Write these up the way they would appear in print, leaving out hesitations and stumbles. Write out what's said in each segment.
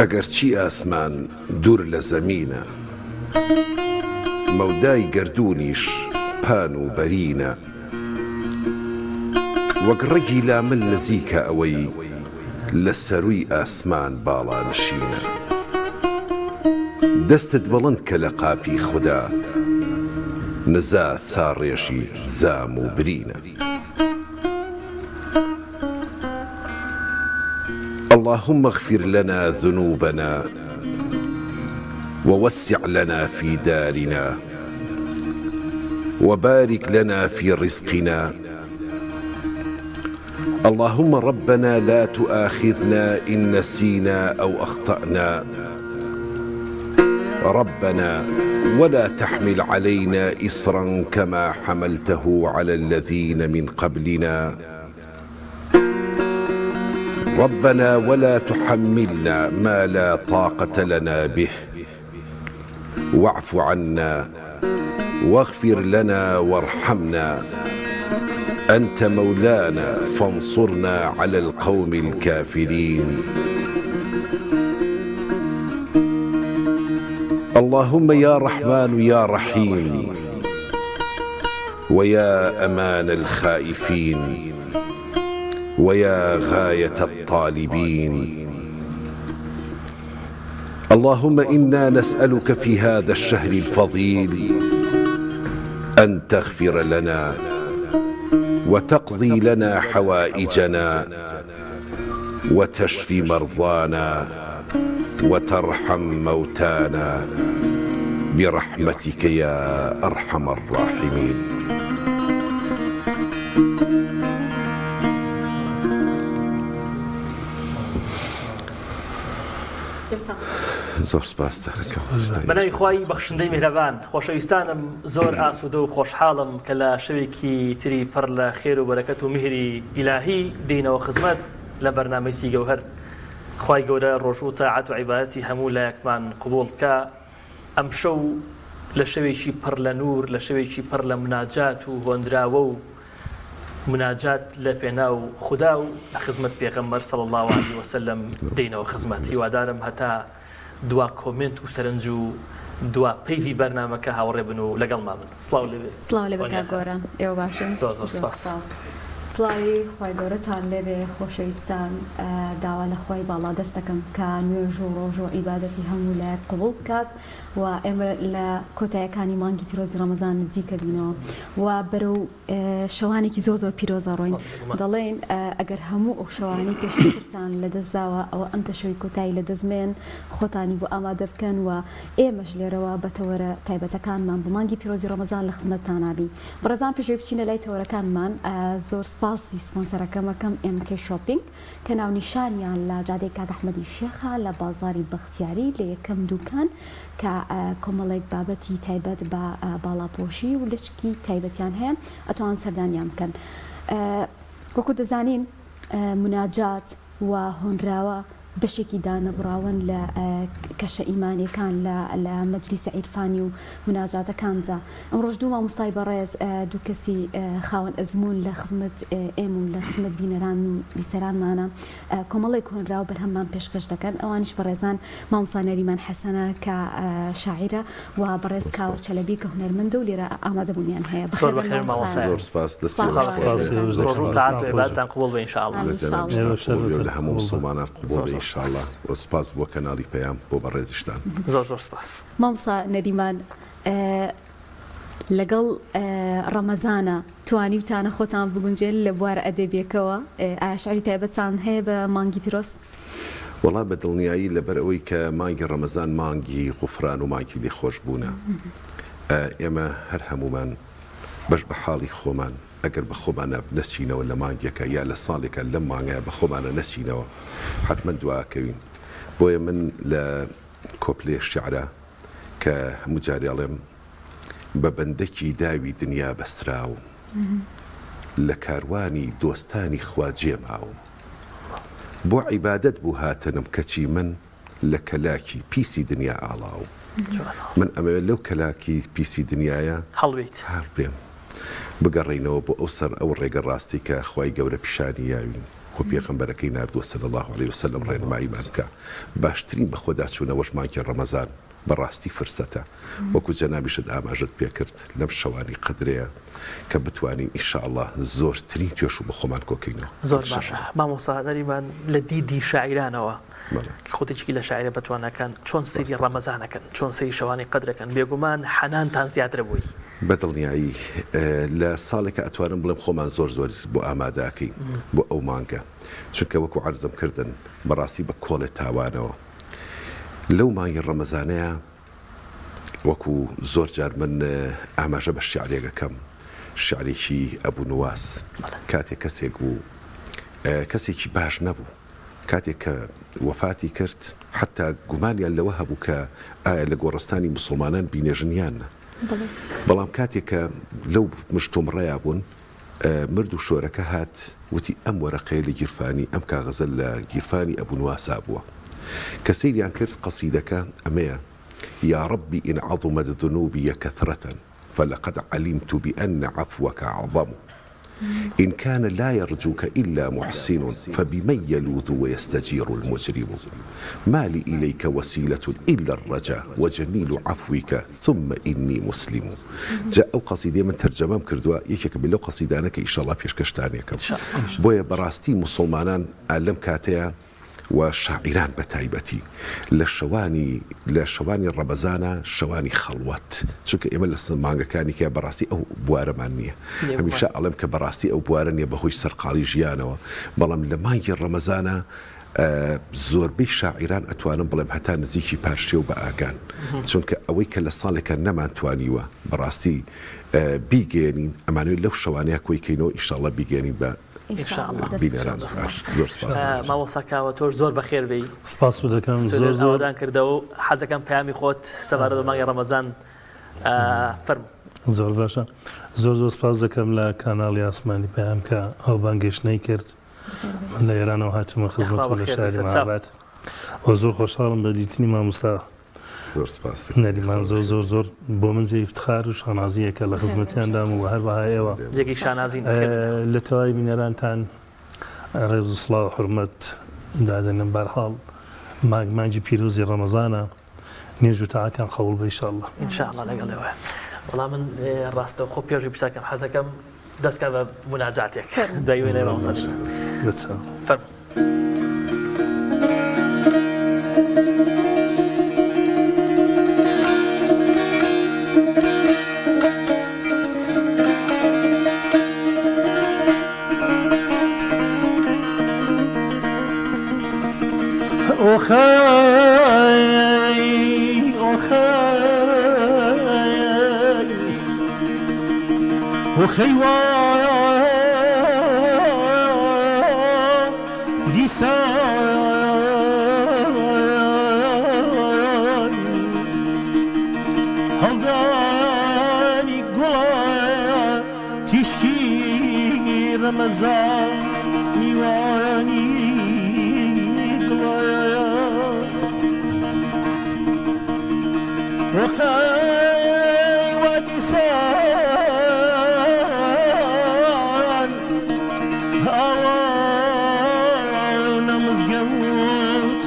ئەگەرچی ئاسمان دوور لە زەمینە، مەودای گەردوونیش پان و بەرینە، وەک ڕێگی لامل نزیکە ئەوەی لە سەرووی ئاسمان باڵا نشینە. دەستت بڵند کە لە قاپی خوددا، نزا ساڕێژی زام و برینە. اللهم اغفر لنا ذنوبنا ووسع لنا في دارنا وبارك لنا في رزقنا. اللهم ربنا لا تؤاخذنا إن نسينا أو أخطأنا. ربنا ولا تحمل علينا إصرا كما حملته على الذين من قبلنا. ربنا ولا تحملنا ما لا طاقة لنا به. واعف عنا واغفر لنا وارحمنا. أنت مولانا فانصرنا على القوم الكافرين. اللهم يا رحمن يا رحيم ويا أمان الخائفين ويا غاية الطالبين. اللهم إنا نسألك في هذا الشهر الفضيل أن تغفر لنا وتقضي لنا حوائجنا وتشفي مرضانا وترحم موتانا برحمتك يا أرحم الراحمين. زۆر سپاس دەکەم. بەناوی خوای بەخشندەی میهرەبان، خۆشەویستانم زۆر ئاسوودە و خۆشحاڵم کە لە شەوێکی تری پڕ لە خێر و بەرەکەت و میهری ئیلاهی دێنەوە خزمەت لە بەرنامەی سیگەوهەر. خوای گەورە ڕۆژ و تاعەت و عیبادەتی هەموو لایەکمان قبوڵ بکە. ئەم شەو لە شەوێکی پڕ لە نور، لە شەوێکی پڕ لە مناجات و هۆندراوە و مناجات لە پێناو خوددا و لە خزمەت پێغەمبەر صلی الله علیه وسلم دێنەوە خزمەت. هیوادارم هەتا دوا کۆمنت و سەرنج و دوا پەیوی بەرنامەکە هاوڕێ بن و لەگەڵما بن. سڵاو لێبێ. سڵاو لێ بە کاک گۆران. ئێوە باشن؟ زۆر زۆر سپاس. سڵاوی خوای گەورەتان لێبێ خۆشەویستان. داوا لە خوای باڵا دەست دەکەم کە نوێژ و ڕۆژ و عیبادەتی هەموو لایەک قبوڵ بکات و ئێمە لە کۆتاییەکانی مانگی پیرۆزی ڕەمەزان نزیکە بینەوە و بەرەو شەوانێکی زۆر زۆر پیرۆزە ڕۆین. دەڵێن ئەگەر هەموو ئەو شەوانەی پێشترتان لەدەستداوە ئەوە ئەم تەشەوی کۆتایی لەدەستمێن خۆتانی بۆ ئامادە بکەن و ئێمەش لێرەوە بە تەوەرە تایبەتەکانمان بۆ مانگی پیرۆزی ڕەمەزان لە خزمەتتان نابین. بەڕێزان پێشوێ بچینە لای تەوەرەکانمان. زۆر سپاسی سپۆنسەرەکەمەکەم MK شۆپینگ کە ناونیشانیان لە جادەی کاک ئەحمەدی شێخە لە بازاری بەختیاری لە یەکەم دوکان کە کۆمەڵێک بابەتی تایبەت بە باڵاپۆشی و لچکی تایبەتیان هەیە ئەتوان سەردانیان بکەن. وەکو دەزانین مناجات و هۆنراوە بەشێکی دانەبراون لە کەشە ئیمانیەکان لە مەجلیسە عیرفانی و مناجاتەکانجا. ئەم ڕۆژ دوو مامۆستای بەڕێز دوو کەسی خاوەن ئەزمون لە خزمەت ئێمە و لە خزمەت بینەران و بیسەرانمانە کۆمەڵێک هۆنراو بەرهەممان پێشکەش دەکەن. ئەوانیش بەڕێزان مامۆستا نەریمان حەسەنە کە شاعیرە و بەڕێز کاوە چەلەبی کە هونەرمەندە و لێرە ئامادەبوونیان هەیە. زۆر سپاس دەستیباتان قبوڵ بێ ئینشاءالله. لە هەموو مسلمانان قبوڵ بێ ئینشاءالله. وسپاس بۆ کەناڵی پەیام بۆ بەڕێزیشتان. زۆر زۆر سپاس. مامۆستا نەریمان لەگەڵ ڕەمەزانە توانیتانە خۆتان بگونجێن لە بوارە ئەدەبیەکەوە ئایا شعری تایبەتتان هەیە بە مانگی پیرۆز؟ وەڵا بە دڵنیایی لەبەر ئەوەی کە مانگی ڕەمەزان مانگی غوفران و مانگی لێخۆشبوونە. ئێمە هەر هەمومان بەش بە حاڵی خۆمان ئەگەر بە خۆمانە نەچینەوە لە مانگیەکە یا لە ساڵێکە لەم مانگەیە بە خۆمانە نەچینەوە حتمما دواکەوین. بۆیە من لە کۆپلێ شیعرە کە هەموو جاریاڵێم بە بەندەکی داوی دنیا بەستراوم لە کاروانی دۆستانی خوا جێماوم بۆ عیبادەت بوو هاتنم کەچی من لە کەلاکی پیسی دنیا ئاڵاو من ئەمەوێت لەو کەلاکی پیسی دنیاە هەڵوێت هەر بێم بگەڕێینەوە بۆ ئەو سەر ئەو ڕێگە ڕاستی کە خوای گەورە پیشانی یاوین خۆ پێغەمبەرەکەی ناردووە صلی الله عليه وسلم ڕێنماییمان بکە باشترین بە خۆدا چوونەوەش مانگی ڕەمەزان بەڕاستی فرسەتە وەکو جەنابیشت ئاماژت پێکرد لەم شەوانی قدرەیە کە بتوانین ئینشاءالله زۆرترین توێش و بە خۆمان کۆکەینەوە زۆر باشە مامۆستا نەریمان لە دیدی شاعیرانەوە خۆتێکی لە شاعرە بەتوانەکان چۆن سەیری ڕەمەزانەکەن چۆن سەیری شەوانی قدرەکەن بێگومان حەنانتان زیاتر بووی بەدڵنیایی لە ساڵێکە ئەتوانم بڵێم خۆمان زۆر بۆ ئامادەکەین بۆ ئەو مانگە چونکە وەکو عەرزم کردن بەڕاستی بە کۆڵێ تاوانەوە لەو مانگی ڕەمەزانەیە وەکو زۆر جار من ئاماژە بە شیعرێکەکەم شیعرێکی ئەبوو نواس کاتێک کەسێک بوو کەسێکی باش نەبوو کاتێک کە وەفاتی کرد حتا گومانیان لەوە هەبوو کە ئایا لە گۆڕستانی موسڵمانان بینێژنیانە بەڵام کاتێک کە لەو مشتومڕەیە بوون مرد و شۆرەکە هات وتی ئەم وەرەقەیە لە گیرفانی ئەم کاغەزە لە گیرفانی ئەبوو نواسا بووە کە سەیریان کرد قەسیدەکە ئەمەیە يا ربي إن عظمت ذنوبي كثرة فلقد علمت بأن عفوك أعظم إن كان لا يرجوك إلا محسن فبمن يلوذ ويستجير المجرم ما لي إليك وسيلة إلا الرجاء وجميل عفوك ثم إني مسلم جاء قصيدة من ترجمة كردوا يكيك بالله قصيدانك إن شاء الله بيش كشتانيك بويا براستي مسلمانان ألم كاتيا وشاعران بتايبتي لشواني الرمزانة شواني خلوت چونکە ئێمە لە مانگەکانی کە بەڕاستی ئەو بوارەمان نییە هەمیشە ئەڵێم کە بەڕاستی ئەو بوارە نیە بەهۆی سەرقاڵی ژیانەوە بەڵام لە مانگی ڕەمەزانە زۆربەی شاعران ئەتوانم بڵێم هەتا نزیکی پارشێ و بە ئاگان چونکە ئەوەی کە لە ساڵێکە نەمانتوانیوە بەڕاستی بیگەێنین ئەمانوێت لەو شەوانەیە کۆیکەینەوە ئینشاءالله بیگەێنین بە مامۆستاکەوە تۆش زۆر بەخێر بی سپاس دەکەم زۆردان کردەوە و حەزەکەم پەیامی خۆت سەبارەت بە مانگی ڕەمەزان فەرموو زۆر باشە زۆر سپاس دەکەم لە کاناڵی ئاسمانی پەیام کە ئەو بانگێشتنەی کرد من لە ئێرانەوە هاتوومە خزمەت لە شاری مەهاباد و زۆر خۆشحاڵم بە دیتنی مامۆستا نەریمان زۆر بۆ من زێ افتخار و شانازیەکە لە خزمەتیاندام و هەروەها ئێوە جێگی شانازی لە تەواوی بینەرانتان ڕێز و سڵاو و حورمەت دادەنم بەرحاڵ مانگی پیرۆزی ڕەمەزانە نێژ و تاعاتیان قبوڵ بە ئینشاءالله ئینشاءالله لەگەڵێوە وەڵام من ڕاستەوە خۆ پێشی پیساکەم حەزەکەم دەستکە بە مناجاتێک دوای وێنەی ڕەمەزان فەرموو وخيوان ديسان هلداني قلا تشكي رمضان نيواني قلا وخيوان ديسان أوانا مزقوت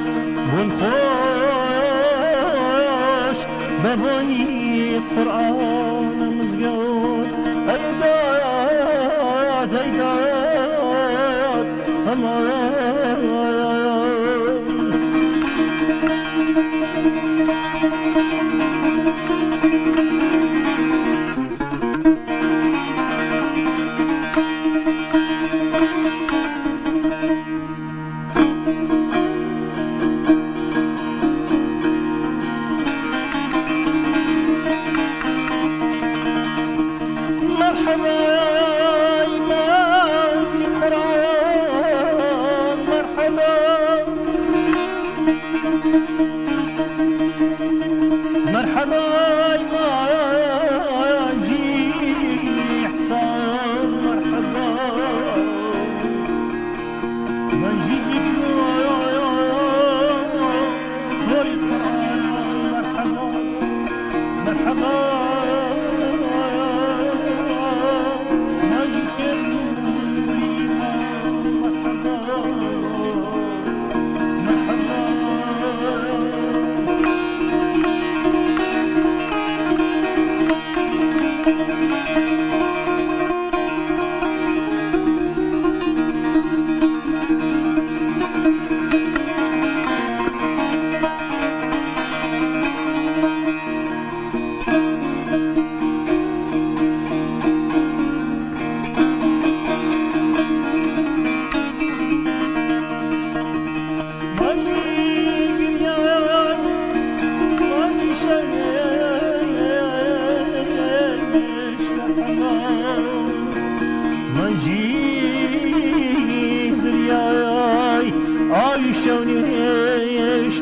ونخوش ببني قرآن مزقوت أيدات أمران مرحبا ما جيزك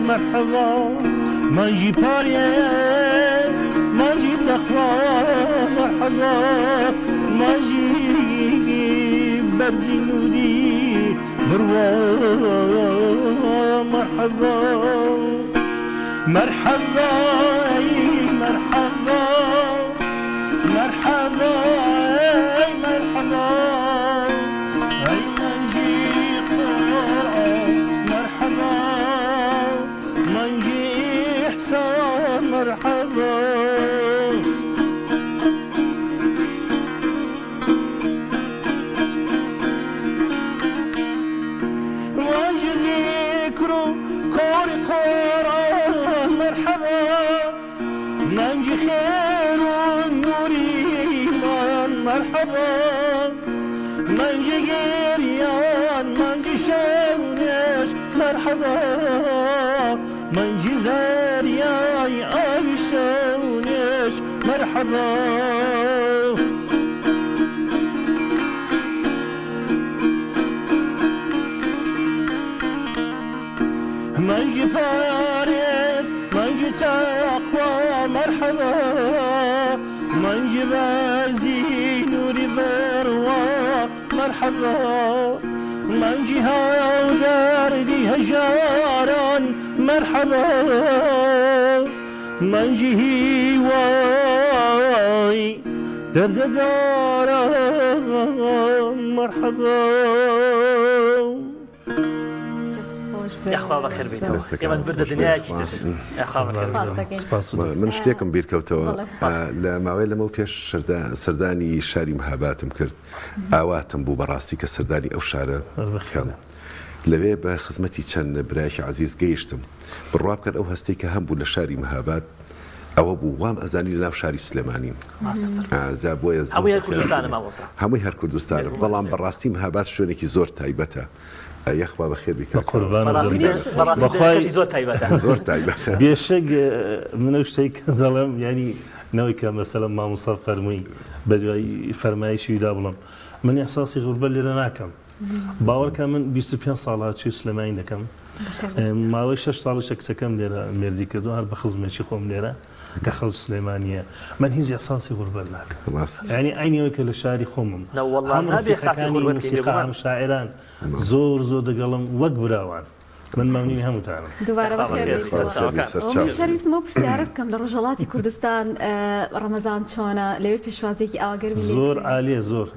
مرحبا مانجی پاریز مانجی تخوا مرحبا مانجی برزی نودی بروا مرحبا مرحبا مرحبا مرحبا مرحبا أي منجي قرآن مرحبا منجي إحسان مرحبا منجي ذكرو كوري قرآن مرحبا منجي خير ونور إيمان مرحبا منجي جريان منجي شونش مرحبا منجي زارياي آي شونش مرحبا منجي فارس منجي تقوى مرحبا منجي بازي نوري بروا مرحبا منجي هاودردي هجاران مرحبا منجي هواي درد داران مرحبا یاخوا بەخێر بیتەوە ئێمە بردە دنیایەکی تر یاخوا بەخێر من شتێکم بیرکەوتەوە لە ماوەی لەمە و پێش سەردانی شاری مەهاباتم کرد ئاواتم بوو بەڕاستی کە سەردانی ئەو شارە بکەم لەوێ بە خزمەتی چەند برایکی عزیز گەیشتم بڕوا بکەن ئەو هەستەی کە هەم بوو لە شاری مەهابات ئەوە بوو وام ئەزانی لە ناو شاری سلێمانی بۆیە هەمووی هەر کوردستانە بەڵام بەڕاستی مەهابات شوێنێکی زۆر تایبەتە یخوا بەخێر بیکە زۆر تایبەتە زۆر تایبەتە بێشەک منە شتێک دەڵێم ینی نەوەی کە مەسەلەم مامۆستا فەرمووی بە دوای فەرمایشیدا بڵم من ئەحساسی غوربەت لێرە ناکەم باوەڕکە من 25 ساڵ هاتووی سلێمانی دەکەم ماوەی 6 ساڵش کچەکەم لێرە مێردی کردو هەر بە خزمێکی خۆم لێرە کە خەڵک سلێمانیە من هیچ ئەحساسی غوربەت ناکەم ینی عینیەوەی کە لە شاری خۆمم هەم شاعران زۆر زۆر دەگەڵم وەک براوان من مەمنونی هەمووتانم دووبارە شەرویستمە پرسیارە بکەم لە ڕۆژهەڵاتی کوردستان ڕەمەزان چۆنە لەوێ پێشوازێکی ئاگەر زۆر عالیە زۆر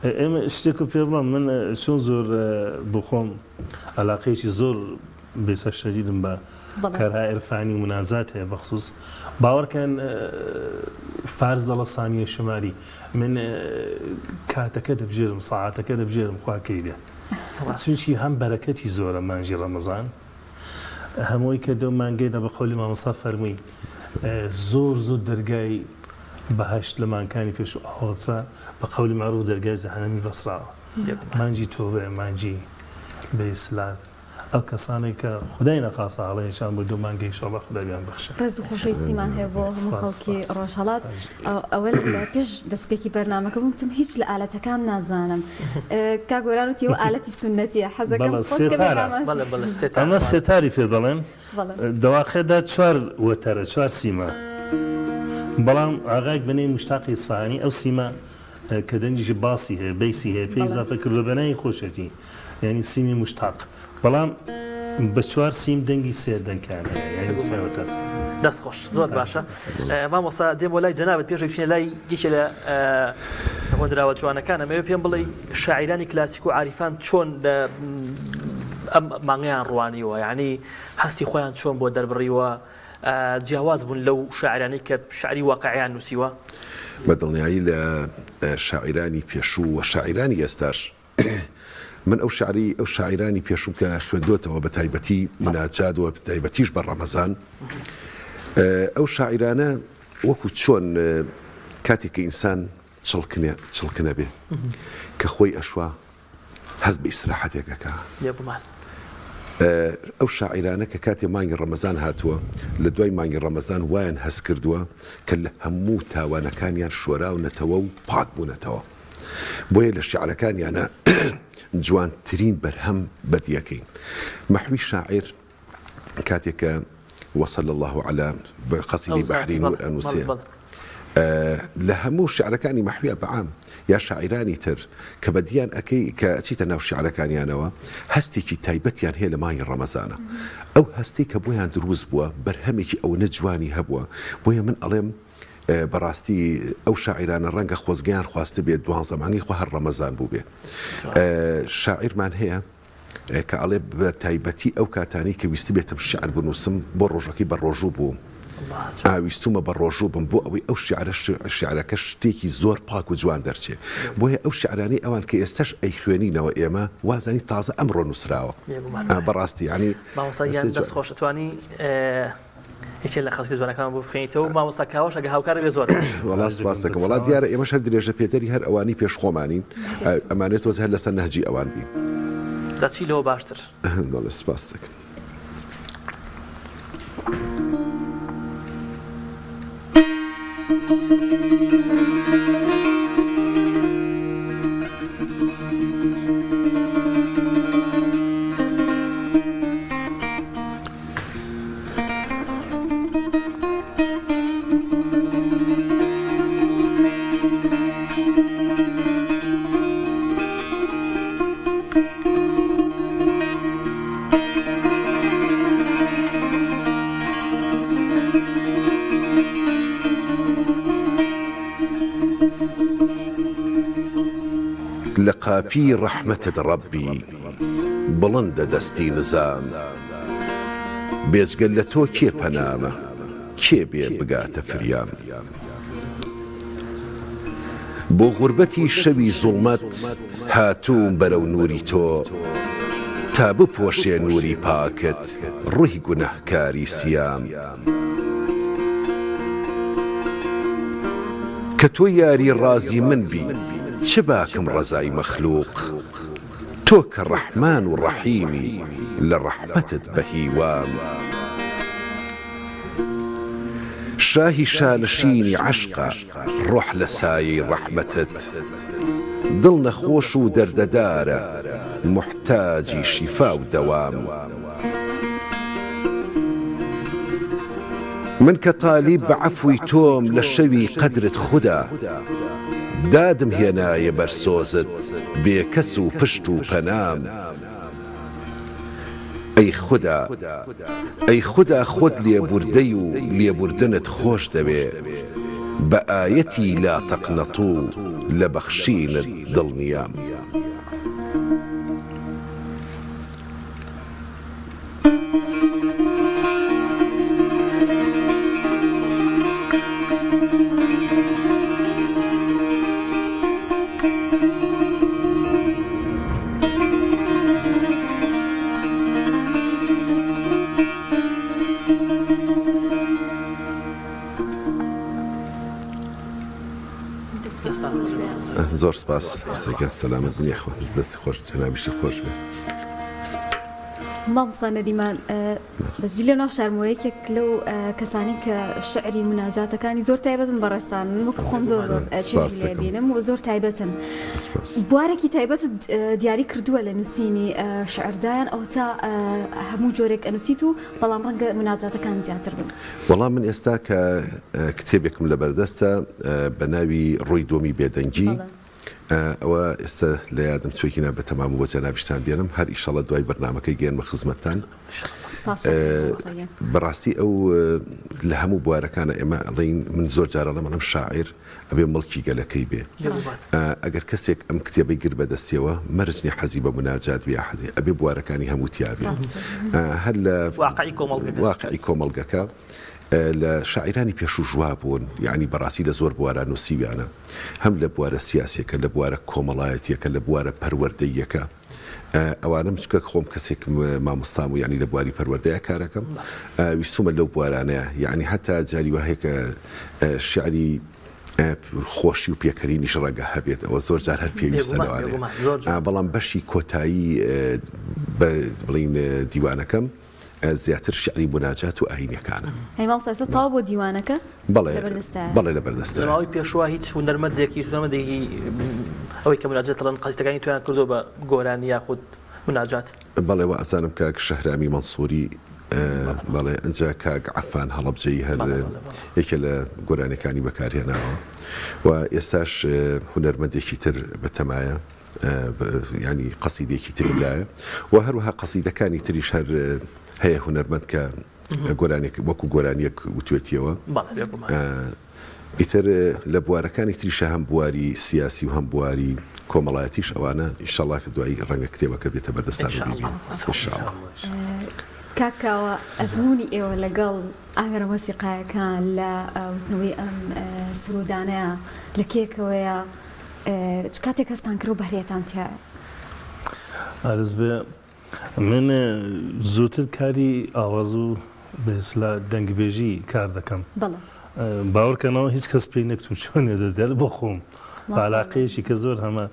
ئێمە شتێک و پێ بڵام من چۆن زۆر بخۆم علاقەیەکی زۆر بێسە شەدیدم بە کارهای عرفانی و منازات هەیە بەخصوص باوەڕکەن فارز دەڵە سانیە شماری من کاتەکە دەبژێرم ساعاتەکە دەبژێرم خواکەی دێ چونکی هەم بەرەکەتی زۆرە مانجی ڕەمەزان هەمووی کە دەو مانگەیدا بە قەولی مامۆستا فەرمووی زۆر زۆر دەرگای بەهەشت لە مانکانی پێش و ئاوەتە بە قەولی معروف دەرگای جەهەنەمی بەسراوە مانجی تۆبە مانجی بەئیسلات ئەو کەسانێک کە خودای نەخواستە هەڵەیەشان بۆ دوو مانگەی شەڵە خودایان بەخشە ڕێز و خۆشەویستیمان هەیە بۆ هەموو خەڵکی ڕۆژهەڵات ئەوە لە پێش دەستپێکی بەرنامەکە بووم هیچ لە ئالەتەکان نازانم کاگۆرانوتی و ئالەتی سونەتیە حەزەکەم ئەمە سێتاری پێ دەڵێن دەواخێدا 4 وەتەرە 4 سیمە بەڵام ئاغایك بنەی مشتاقی ئیسفاهانی ئەو سیمە کە دەنجیشی باسی هەیە بەیسی هەیە پێی ئیزافە کردو بەنای خۆشەتی یعنی سیمی مشتاق بەڵام بە 4 سیم دەنگی سێ دەنگکانە یعنی سێوەتەر دەست خۆش زۆر باشە مامۆستا دێم بۆ لای جەنابەت پێش بچینە لای یەکێ لە هۆندراوە جوانەکانە مەوێ پێم بڵێ شاعیرانی کلاسیک و عاریفان چۆن ئەم مانگەیان ڕوانیوە یعنی هەستی خۆیان چۆن بۆ دەربڕیوە جیاواز بوون لەو شاعرانی کە شعری واقعیان نووسیوە بەدڵنیایی لە شاعرانی پێشوو و شاعرانی ئێستاش من ئەو شاعرانی پێشوو کە خوێندوتەوە بە تایبەتی مناجات و بە تایبەتیش بە ڕەمەزان ئەو شاعرانە وەکو چۆن کاتێک کە ئینسان چڵکنە بێ کە خۆی ئەشوا هەز بە ئیسراحەتێکەکە ئەو شاعرانە کە کاتێ مانگی ڕەمەزان هاتووە لە دوای مانگی ڕەمەزان وایان هەس کردووە کە لە هەموو تاوانەکانیان شۆراونەتەوە و پاک بوونەتەوە بۆیە لە شیعرەکانیانە جوانترین بەرهەم بەدیەکەین مەحوی شاعر كاتك وصلى الله على قصيدة بحري نور أنوسية لهمو شعركاني محوية بعام يا شاعراني تر كبديان أكي كأتيت ناو شعركاني أنا هستي كي تايبتيان هي لماي رمضان أو هستي كبويان دروز بوا برهمك أو نجواني هبوا بويا من ألم براستي أو شاعران الرنگ خوزگان خواسته بيد دوان زماني خو هر رمضان بو بي شاعر من هي كألب تايبتي أو كاتاني كويستي بيتم الشعر بنوسم بروجكي بروجو بو ویستومە بە ڕۆژوو بم بۆ ئەوەی ئەو شعرەکە شتێکی زۆر پاک و جوان دەرچێ بۆیە ئەو شعرانی ئەوان کە ئێستش ئەی خوێنینەوە ئێمە وازانی تازە ئەمڕۆ نووسراوە بەڕاستی ینی مامۆستایان دەست خۆشتوانی یەکێک لە خەڵکی جوانەکان بۆ بخوێنیتەوە مامۆستاکاوەش ئەگە هاوکارە بێ زۆر وەڵا سوپاس دەکەم وڵات دیارە ئێمەش هەر درێژە پێدەری هەر ئەوانی پێش خۆمانین ئەمانێت تۆز هەر لەسەر نەهجی ئەوان بین دەچی لەوە باشتر سوپاس دەکەم لقافي رحمة ربي بلند دستي نزام بيزقل لتو كي بنامه كي بقات فريام بو غربتي شوي ظلمت هاتوم بلو نوري تو تابو بوشي نوري باكت روحي گناهكاري سيام كتو ياري رازي من بي شباكم رزاي مخلوق توك الرحمن الرحيم للرحمة بهيوام شاهي شانشيني عشقة روح لساي رحمتت ضلنا خوش ودرددارة محتاجي شفاء ودوام من كطالب بعفوي توم للشوي قدرة خدا دادم هێنایە بەرسۆزت بێکەس و پشت و پەنام ئەی خوددا خۆت لێبوردەی و لێبوردنت خۆش دەوێ بە ئایەتی لا تەقنەتوو لە بەخشینت دڵنیام زۆر سپاس سەلامەت بن یەخوا دەستی خۆش جەنابیشی خۆش بێ مامۆستا نەریمان بەشجی لە ناو شارمۆیەکێک لەو کەسانی کە شعری مناجاتەکانی زۆر تایبەتن بەڕێستان وەکو خۆم زۆر چێژ لێ بینم و زۆر تایبەتن بوارێکی تایبەت دیاری کردووە لە نووسینی شعردایان ئەو تا هەموو جۆرێک ئەنووسیت و بەڵام ڕەنگە مناجاتەکان زیاتر بن وەڵام من ئێستا کە کتێبێکم لە بەردەستە بە ناوی ڕووی دۆمی بێدەنگی ئەوە ئێستا لە یادم چۆکینا بە تەمام بۆ جەنابیشتان بێنم هەر ئیشەڵە دوای بەرنامەکەی گەێنمە خزمەتتان بەڕاستی ئەو لە هەموو بوارەکانە ئێمە ئەڵین من زۆر جارە لە منم شاعیر ئەبێ مڵکی گەلەکەی بێ ئەگەر کەسێک ئەم کتێبەی گر بەدەستیەوە مەرجنی حەزی بە مناجات بێ حەزی ئەبێ بوارەکانی هەموو تیابێ هەر لە واقعی کۆمەڵگەکە لە شاعرانی پێش و ژوا بوون یعنی بەڕاستی لە زۆر بوارە نووسیویانە هەم لە بوارە سیاسیەکە لە بوارە کۆمەڵایەتیەکە لە بوارە پەروەردەیەکە ئەوانم چکە خۆم کەسێک مامۆستام و یعنی لە بواری پەروەردەیە کارەکەم ویستومە لەو بوارانەیە یعنی هەتا جاری وهەیە کە شعری خۆشی و پێکەرینیش ڕەنگە هەبێت ئەوە زۆر جار هەر پێویستە لەوانەیە بەڵام بەشی کۆتایی بڵین دیوانەکەم زیاتر شعری مناجات و ئاینەکانە هەیماوستا تاوا بۆ دیوانەکە بەڵێ لە بەردەستە ماوەی پێشوا هیچ هونەرمەندێکی سونەمەندێکی ئەوەی کە مناجات دەڵێن قەستەکانی تویان کردو بە گۆرانی یاخود مناجات بەڵێ وە ئەزانم کاک شەهرامی مەنسووری بەڵێ ئەجا کاک عەفان هەڵەبجەی هەر یەکێ لە گۆرانەکانی بەکارهێناوە و ئێستاش هونەرمەندێکی تر بەتەمایە ینی قەسیدێکی تری لایە و هەروەها قەسیدەکانی تریش هەر هەیە هونەرمەند کە گۆرانێک وەکو گۆرانیەک وتوێتیەوە ئیتر لە بوارەکانی تریشە هەم بواری سیاسی و هەم بواری کۆمەڵایەتیش ئەوانە ئینشەڵا کە دوایی ڕەنگە کتێبەکە بێتە بەردەستان کاکاوە ئەزمموی ئێوە لەگەڵ ئامێرە مۆسیقایەکان لە وتنەوەی ئەم سرودانەیە لە کێکەوەیە چ کاتێک هەستان کرد و بەهرێتان تایە؟ ئارز بێ من زووتر کاری ئاواز و بەسلا دەنگبێژی کار دەکەم باوەڕکەنەوە هیچ کەس پێی نەکتم چۆنێ دەدەر بۆ خۆم علاقەیەکی کە زۆر هەمە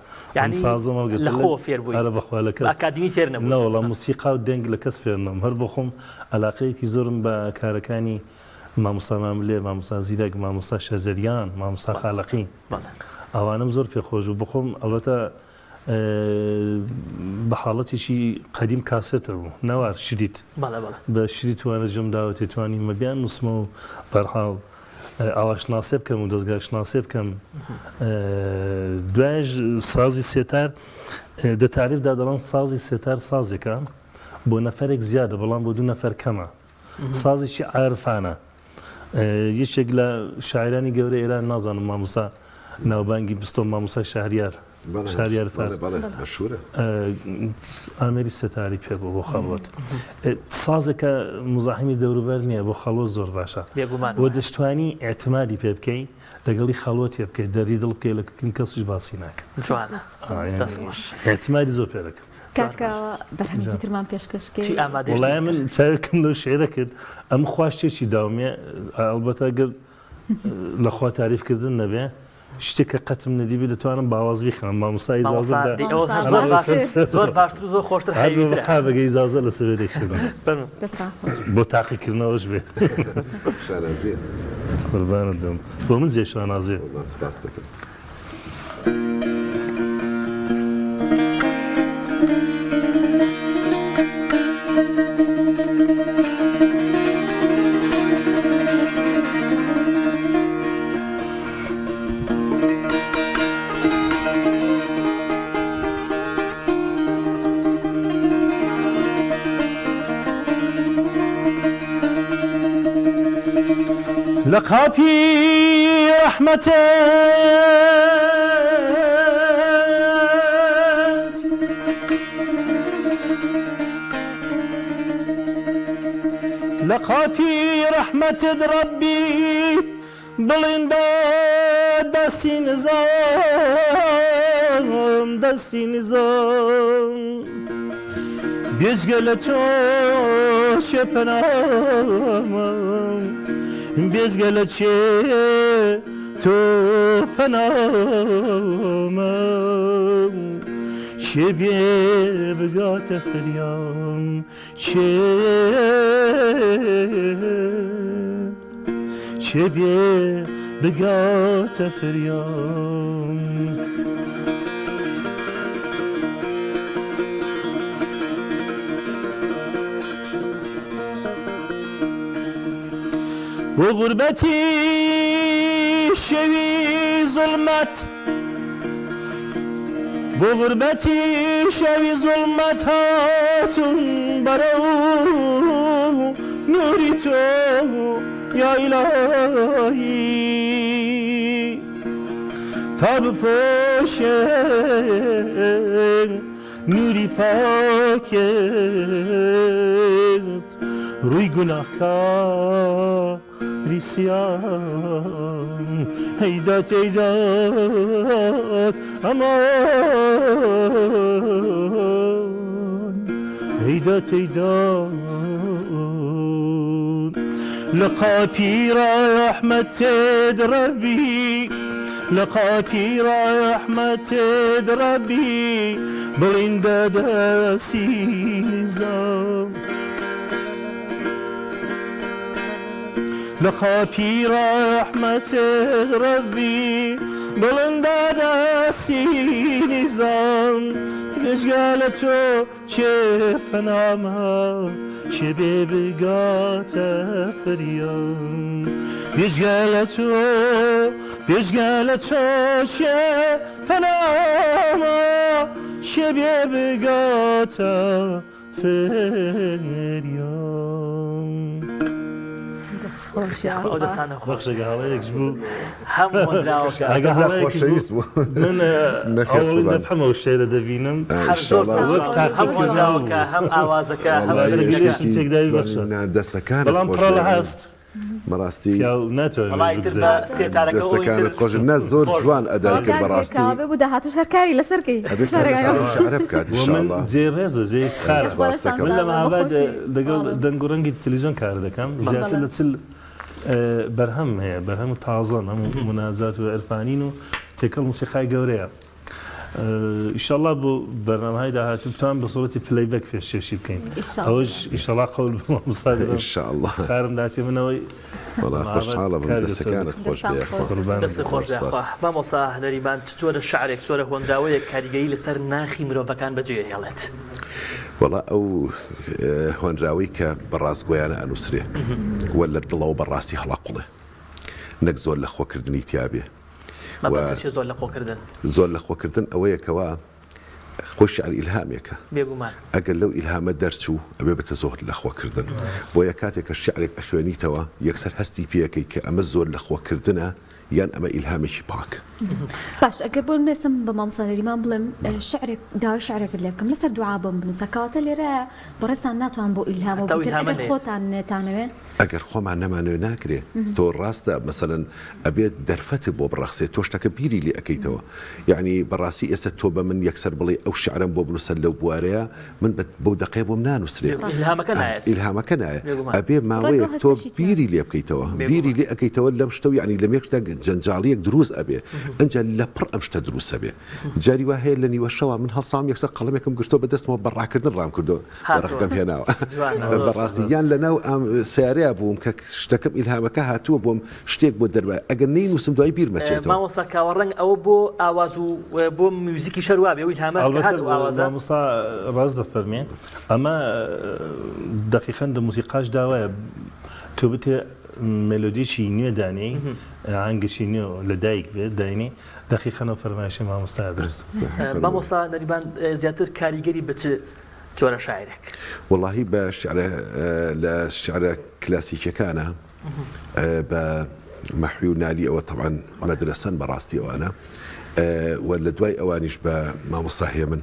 سازەمە لە خۆ فێر بووی هەرە بەخوا لە کەس ئاکادمی فێر نەبوو نەوەڵام موسیقا و دەنگ لە کەس فێر نەم هەر بۆ خۆم علاقەیەکی زۆرم بە کارەکانی مامۆستا ماملێ مامۆستا زیرەک مامۆستا شەزەریان مامۆستا خاڵەقی ئەوانم زۆر پێخۆش و بخۆم ئەڵەتە بە حاڵەتێکی قەدیم کاسێتە بوو نەوار شریت بە شری توانە جۆم داوە تێتوانی مەبیان نووسمە و بەرحاڵ ئاواشناسێ بکەم و دەستگاشناسێ بکەم دوایش سازی سێتار دەتاریفدا دەڵێن سازی سێتار سازێکە بۆ نەفەرێک زیادە بەڵام بۆ دوو نەفەر کەمە سازێکی عارفانە یەکێک لە شاعرانی گەورەی ئێران نازانم مامۆستا ناوبانگی بستۆم مامۆستا شاریار فارس ئامێری سێتاری پێ بۆ خەڵوت سازێکە مزاحمی دەوروبەر نییە بۆ خەڵۆت زۆر باشە بۆ دەشتوانی ئێعتمادی پێ بکەی لەگەڵی خەڵوەتێ بکەیت دەری دڵ بکەی لە کەسیش باسی ناکە ئێعتمادی زۆر پێ دەکەم کاکاوە بەرهەمێکی ترمان پێشکەشکەی وڵای من چاوێکم لەو شێرە کرد ئەم خواشتێکی داومێ ئەلبەتە گەر لەخوا تاریفکردن نەبێ شتێکە قەتم نەدیبی دەتوانم باواز بخێنم مامۆستای ئیزازەدا زۆر باشتر و زۆر خۆشتر قابەگە ئیزازە لە سەوێرێکردن بۆ تاقیکردنەوەش بێ قوربانت دەم بۆ من زێ شانازێ لقابي رحمتك لقابي رحمة ربي بلند دستي نظام بيزقلتو شپنام بيزقلت تو پنام چه بگات فریام چه بگات فریام وغربتي شوي ظلمت بغربتي شوي ظلمت هاتون برو نوري تو يا إلهي تاب پوشن نوری پاکت روی گناهکاری سیام ایدات امان ایدات لقاكي رحمة ربي لقاكي رحمة ربي بلند داسي نظام لقاكي رحمة ربي بلند داسي نظام رجالته شيف نامها شبێ بگاتە فریان پێشگە لە تۆ شێ پەنامە شبێ بگاتە فریان ئەو دەستانە بەخشەگە هەڵەیەکش بوو هەموو هۆنراوەکە ئەگە هەڵەیەکش بوو خۆشەویست بوو من ئەوڵ دەفهەمەوە شێرە دەبینم هەم هۆنراوەکە هەم ئاوازەکە هەم سەرگەشتم تێکداوی بەخشە دەستەکانت بەڵام پڕە لە هەست بەڕاستی دەستەکانت خۆش نە زۆر جوان ئەدای کرد بەڕاستی بوو داهاتوش هەرکاری لەسەرکەی شعرە بکات من زێ ڕێزە زێ خارە بەڵێ من لە مەهاباد لەگەڵ دەنگ و ڕەنگی تەلەڤیزیۆن کار دەکەم زیاتر لە چل بەرهەم هەیە بەرهەم تازەن هەموو منازات و عرفانین و تێکەڵ موسیقای گەورەیە ئیشەڵا بۆ بەرنامەهای داهاتوو بتوان بە سۆڵەتی پلەیبەک پێشکەشی بکەین ئەوەش ئیشەڵا قەول مستاد ئینشاءالله خارم داتی منەوەی وەڵا خۆشحاڵە بم دەستەکانت خۆش بێ دەستی خۆش مامۆستا نەریمان چ جۆرە شعرێک جۆرە هۆندراوەیەک کاریگەری لەسەر ناخی مرۆڤەکان بەجێ هێڵێت وەڵا ئەو هۆنراوەی کە بەڕاستگۆیانە ئەنووسرێ وە لە دڵەوە بەڕاستی هەڵاقوڵێ نەک زۆر لە خۆکردنی تیابێ زۆر لە خۆکردن زۆر لە خۆکردن ئەوەیەکەوە خۆش شعر ئیلهامێکە بێگومان ئەگەر لەو ئیلهامە دەرچوو ئەبێ بێتە زۆر لە خۆکردن بۆیە کاتێکە شعرێک ئەخوێنیتەوە یەکسەر هەستی پێەکەی کە ئەمە زۆر لە خۆکردنە یان ئەمە ئیلهامێکی پاک باش ئەگەر بۆ نێسم بە مامۆستانەریمان بڵێم شعرێک داوای شعرێکت لێ بکەم لەسەر دوعا بم بنووسە کەواتە لێرە بەڕێستان ناتوان بۆ ئیلهامەوە بکەن ئەگەر خۆتان نێتانەوێن ئەگەر خۆمان نەمانەوێ ناکرێ تۆ ڕاستە مەسەلەن ئەبێت دەرفەتت بۆ بڕەخسێت تۆ شتەکە بیری لێ ئەەکەیتەوە یعنی بەڕاستی ئێستا تۆ بە من یەکسەر بڵێ ئەو شعرم بۆ بنووسە لەو بوارەیە من بەو دقەیە بۆم نانووسرێ ئیلهامەکە نایە ئەبێ ماوەیەک تۆ بیری لێ بکەیتەوە بیری لێ ئەەکەیتەوە لەم شتە یعنی لە مێشتا جەنجاڵیەک دروست ئەبێ ئەنجا لە پڕ ئەم شتە دروستە بێ جاری وا هەیە لە نیوە شەوە من هەڵسام یەکسەر قەڵەمێکم گرتۆ بەدەستمەوە بەڕاکردن ڕام کردو وەرەقەکەم هێناوە بەڕاستی یان لەناو ئەم سیارەیە بووم کە شتەکەم ئیلهامەکە هاتووە بۆم شتێک بۆ دەربای ئەگەر نەینووسم دوای بیر مەچێتەوە مامۆستا کاوەڕەنگ ئەوە بۆ ئاواز و بۆ میوزیکی شەروا بێ ئیلهامە مامۆستا ڕاست دەفەرمێ ئەمە دقیقەن لە موسیقاش داوایە تۆ بتێ مێلۆدیشی نوێ دانەی ئاهەنگشی نوێ لە دایک بێت داینی دقیقەنەوە فەرمایشی مامۆستا دروست مامۆستا نەریمان زیاتر کاریگەری بچ جۆرە شاعرێک وەڵاهی بە لە شعرە کلاسیکەکانە بە مەحوی و نالی ئەوە طبعاً مەدرسەن بەڕاستی ئەوانە و لە دوای ئەوانیش بە مامۆستا هێمن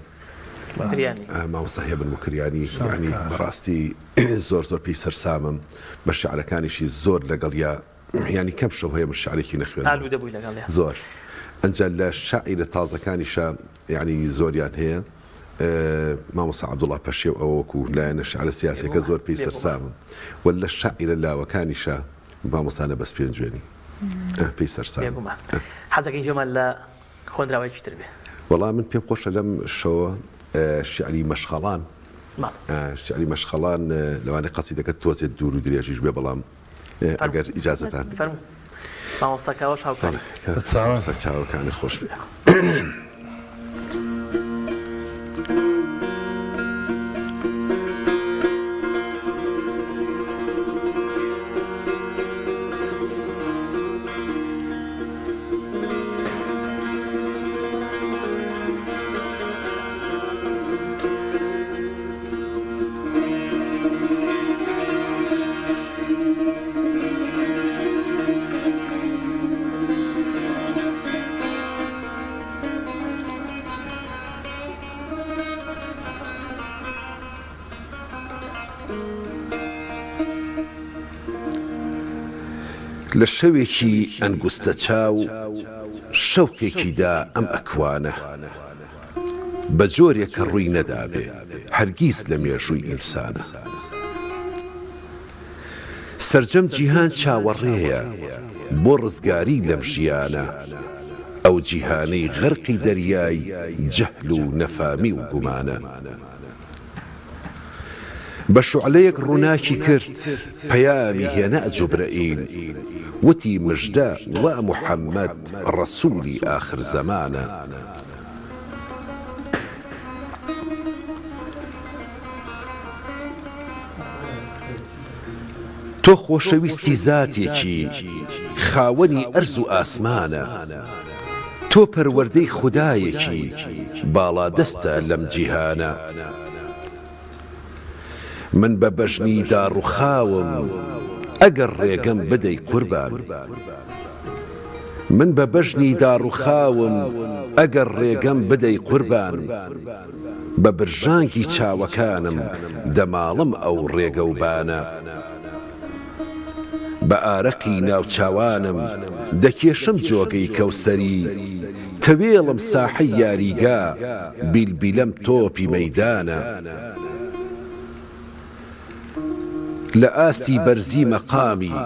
مامۆستا هێمن وکریانی یعنی بەڕاستی زۆر زۆر پێی سەرسامم بە شعرەکانیشی زۆر لەگەڵیا ینی کەم شەو هەیە من شعرێکی نەخوێن زۆر ئەنجا لە شاعیرە تازەکانیشە یعنی زۆریان هەیە مامۆستا عەبدوڵڵا پەشێ و ئەوەکو لایەنە شعرە سیاسیەکە زۆر پێی سەرسامم و لە شاعیرە لاوەکانیشە مامۆستانە بەس پێنجوێنی پێی سەرسام حەزەکەی جەمال لە خوێندراوەیەکی تر بێ وەڵام من پێم خۆشە لەم شەوە شعری مەشخەڵان شعری مەشخەڵان لەوانەیە قەسیدەکە تۆزێت دوور و درێژیش بێ بەڵام ئەگەر ئیجازەتان مامۆستاکەوەش هاوکاری چاوەکانی خۆش بێ لە شەوێکی ئەنگوستە چاو شەوقێکیدا ئەم ئەکوانە بە جۆرێک کە ڕووی نەدابێ هەرگیز لە مێژووی ئینسانە سەرجەم جیهان چاوەڕێیە بۆ ڕزگاری لەم ژیانە ئەو جیهانەی غەرقی دەریای جەهل و نەفامی و گومانە بە شوعلەیەک ڕووناکی کرد پەیامی هێنا جوبرەئیل وتی مژدە وا محەممەد ڕەسوولی ئاخر زەمانە تۆ خۆشەویستی زاتێکی خاوەنی ئەرز و ئاسمانە، تۆ پەروەردەی خودایەکی باڵا دەستە لەم جیهانە. من بە بەژنی داڕوخاوم ئەگەر ڕێگەم بدەی قوربان، من بە بەژنی داڕوخاوم ئەگەر ڕێگەم بدەی قوربان، بە برژانگی چاوەکانم دەماڵم ئەو ڕێگە و بانە، بە ئارەقی ناوچاوانم دەکێشم جۆگەی کەوسەری، تەوێڵم ساحەی یاریگا بیلبیلەم تۆپی مەیدانە. لە ئاستی بەرزی مەقامی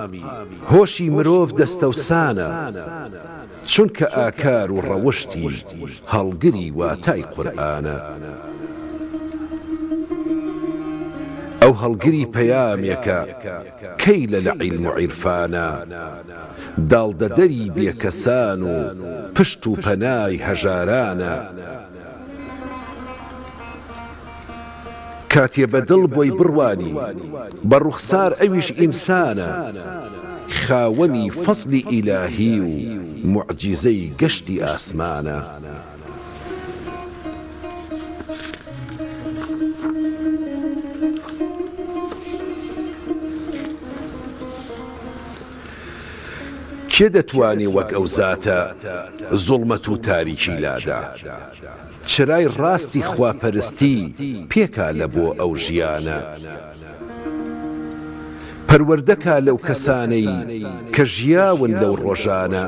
هۆشی مرۆڤ دەستەوسانە، چونکە ئاکار و ڕەوشتی هەڵگری واتای قورئانە. ئەو هەڵگری پەیامێکە کەی لە عیلم و عیرفانە، داڵدەدەری بێکەسان و پشت و پەنای هەژارانە. کاتێ بەدڵ بۆی بڕوانی بە ڕوخسار ئەویش ئینسانە، خاوەنی فەزلی ئیلاهی و موعجیزەی گەشتی ئاسمانە. کێ دەتوانێ وەک ئەو زاتە زوڵمەت و تاریکی لادا؟ چرای ڕاستی خواپەرستی پێکا لە بۆ ئەو ژیانە. پەروەردەکە لەو کەسانەی کە ژیاون لەو ڕۆژانە،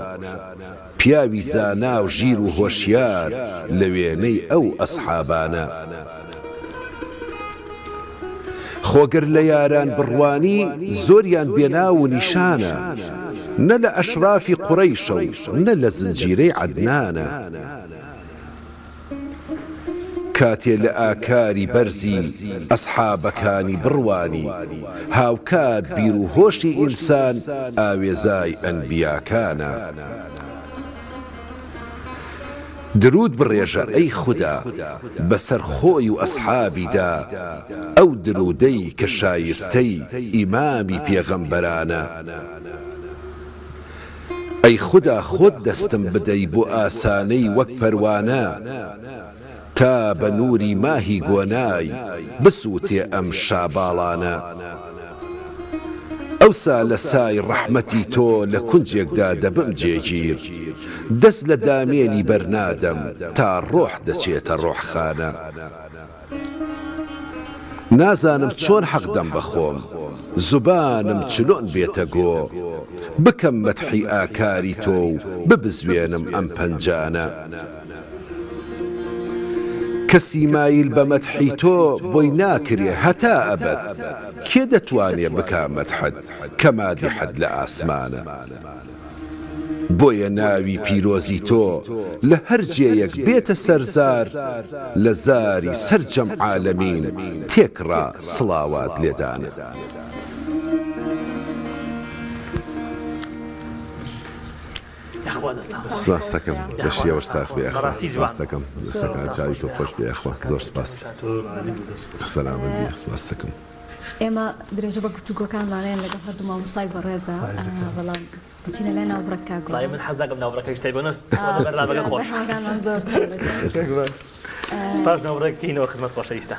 پیاوی زانا و ژیر و هۆشیار لە وێنەی ئەو ئەسحابانە. خۆگەر لە یاران بڕوانی زۆریان بێناو و نیشانە، نە لە ئەشرافی قوڕەیشە و نە لە زنجیرەی عەدنانە. کاتێ لە ئاکاری بەرزی ئەسحابەکانی بڕوانی، هاوکات بیر و هۆشی ئینسان ئاوێزای ئەنبیاکانە. درود بڕێژە ئەی خودا بەسەر خۆی و ئەسحابیدا، ئەو درودەی کە شایستەی ئیمامی پێغەمبەرانە. ئەی خودا خۆت دەستم بدەی بۆ ئاسانەی وەک پەروانە، تا بە نووری ماهی گۆنای بسووتێ ئەم شاباڵانە. ئەوسا لە سای ڕەحمەتی تۆ لە کونجێکدا دەبم جێگیر، دەست لە دامێنی بەرنادەم تا ڕۆح دەچێتە ڕۆحخانە. نازانم چۆن حەقدەم بەخۆم، زوبانم چلۆن بێتە گۆ، بکەم مەدحی ئاکاری تۆ و ببزوێنم ئەم پەنجانە. کەسی مایل بە مەدحی تۆ بۆی ناکرێ هەتا ئەبەد، کێ دەتوانێ بکا مەدحت کە مادحت لە ئاسمانە. بۆیە ناوی پیرۆزی تۆ لە هەر جێیەک بێتە سەرزار، لە زاری سەرجەم عالەمین تێکڕا سڵاوات لێدانە. سپاس دەکەم بە شێوەش ساخ بێ سپاس دەکەم دەستەکان چاوی تۆ خۆش بێ ئەخوا زۆر سپاس. سەلامەتی سپاس دەکەم. ئێمە درێژە بە گفتوگۆکانمانەیەن لەگەڵ هەردوو مامۆستای بەڕێزە، بەڵام دەچینە لای ناوبڕەکە گوڵ. من حەز دەکەم ناوبڕەکەش تایبەت بەرنامەکە خۆش. زۆر پاش ناوبڕێکتینەوە خزمەت خۆشەویستە.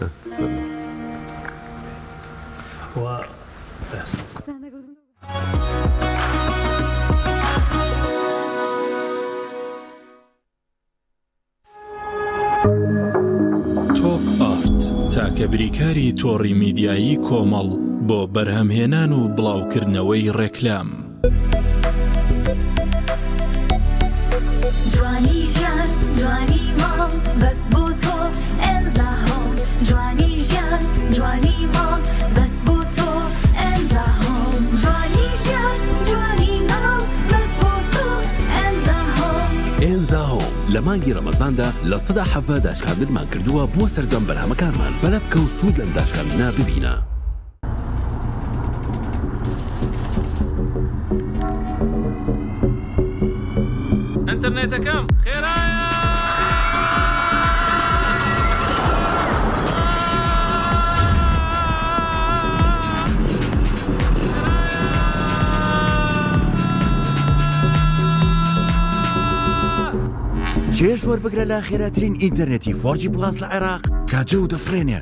تۆپ ئارت تاکە بریکاری تۆڕی میدیایی کۆمەڵ بۆ بەرهەمهێنان و بڵاوکردنەوەی ڕێکلام. جوانی ژیان جوانی ماڵ بەس بۆ تۆ ئێنزا هۆم، جوانی ژیان جوانی ماڵ بەس بۆ تۆ ئێنزا هۆم، جوانی ژیان جوانی ماڵ بەس بۆ تۆ ئێنزا هۆم. ئێنزا هۆم لە مانگی ڕەمەزاندا لە ١٧ داشکاندنمان کردووە بۆ سەردەم بەرهەمەکانمان. بەلە بکە و سوود لەم داشکاندنا ببینە. ئینتەرنێتەکەم خێرایە. چێژ وەربگرە لە خێراترین ئینتەرنێتی 4G پلاس لە عێراق تا جەو دەفرێنێ.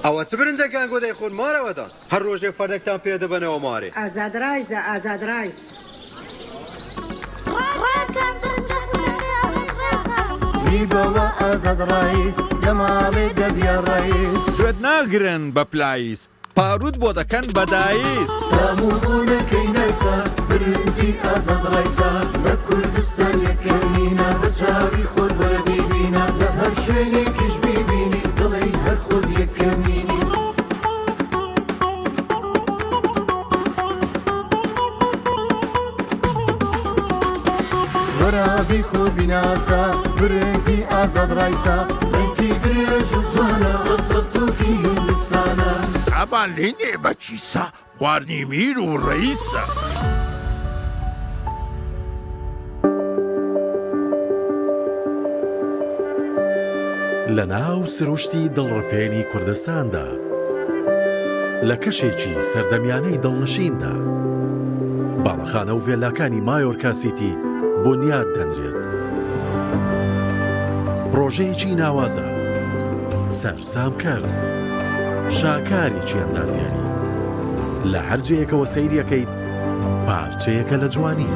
ئەوە چ برنجەکان گۆ دەیخۆن مارەوەدان هەر ڕۆژێ فەردێکتان پێ دەبەنەوە مارێ. ئازادڕایزە ئازادڕایز. بەوە ئازاد ڕایس لە ماڵێ دەبیا ڕایس گوێت ناگرن بە پلایس پاروت بۆ دەکەن بەدایس هەمووبوونەکەی نەسا برنجی ئازاد ڕایسە لە کوردستان یەکەمینە بە چاوی خۆت وەربیبینە لە هەر شوێنێکیش بیبینی دڵی هەر خۆت یەکەمینی. وەرابی خۆ بیناسا برنجی ئازاد ڕایسە ڕێکی درێژ و جوانە زەبزەبتوکی هندستانە ئەبان لێنێ بەچیسە خواردنی میر و ڕەیسە. لە ناو سروشتی دڵڕفێنی کوردستاندا لە کەشێکی سەردەمیانەی دڵنشیندا باڵەخانە و ڤێلاکانی مایۆرکا سیتی بنیاد دەنرێت. پرۆژەیەکی ناوازە سەرسامکەر شاکارێکی ئەندازیاری لە هەر جەیەکەوە سەیریەکەیت پارچەیەکە لە جوانی.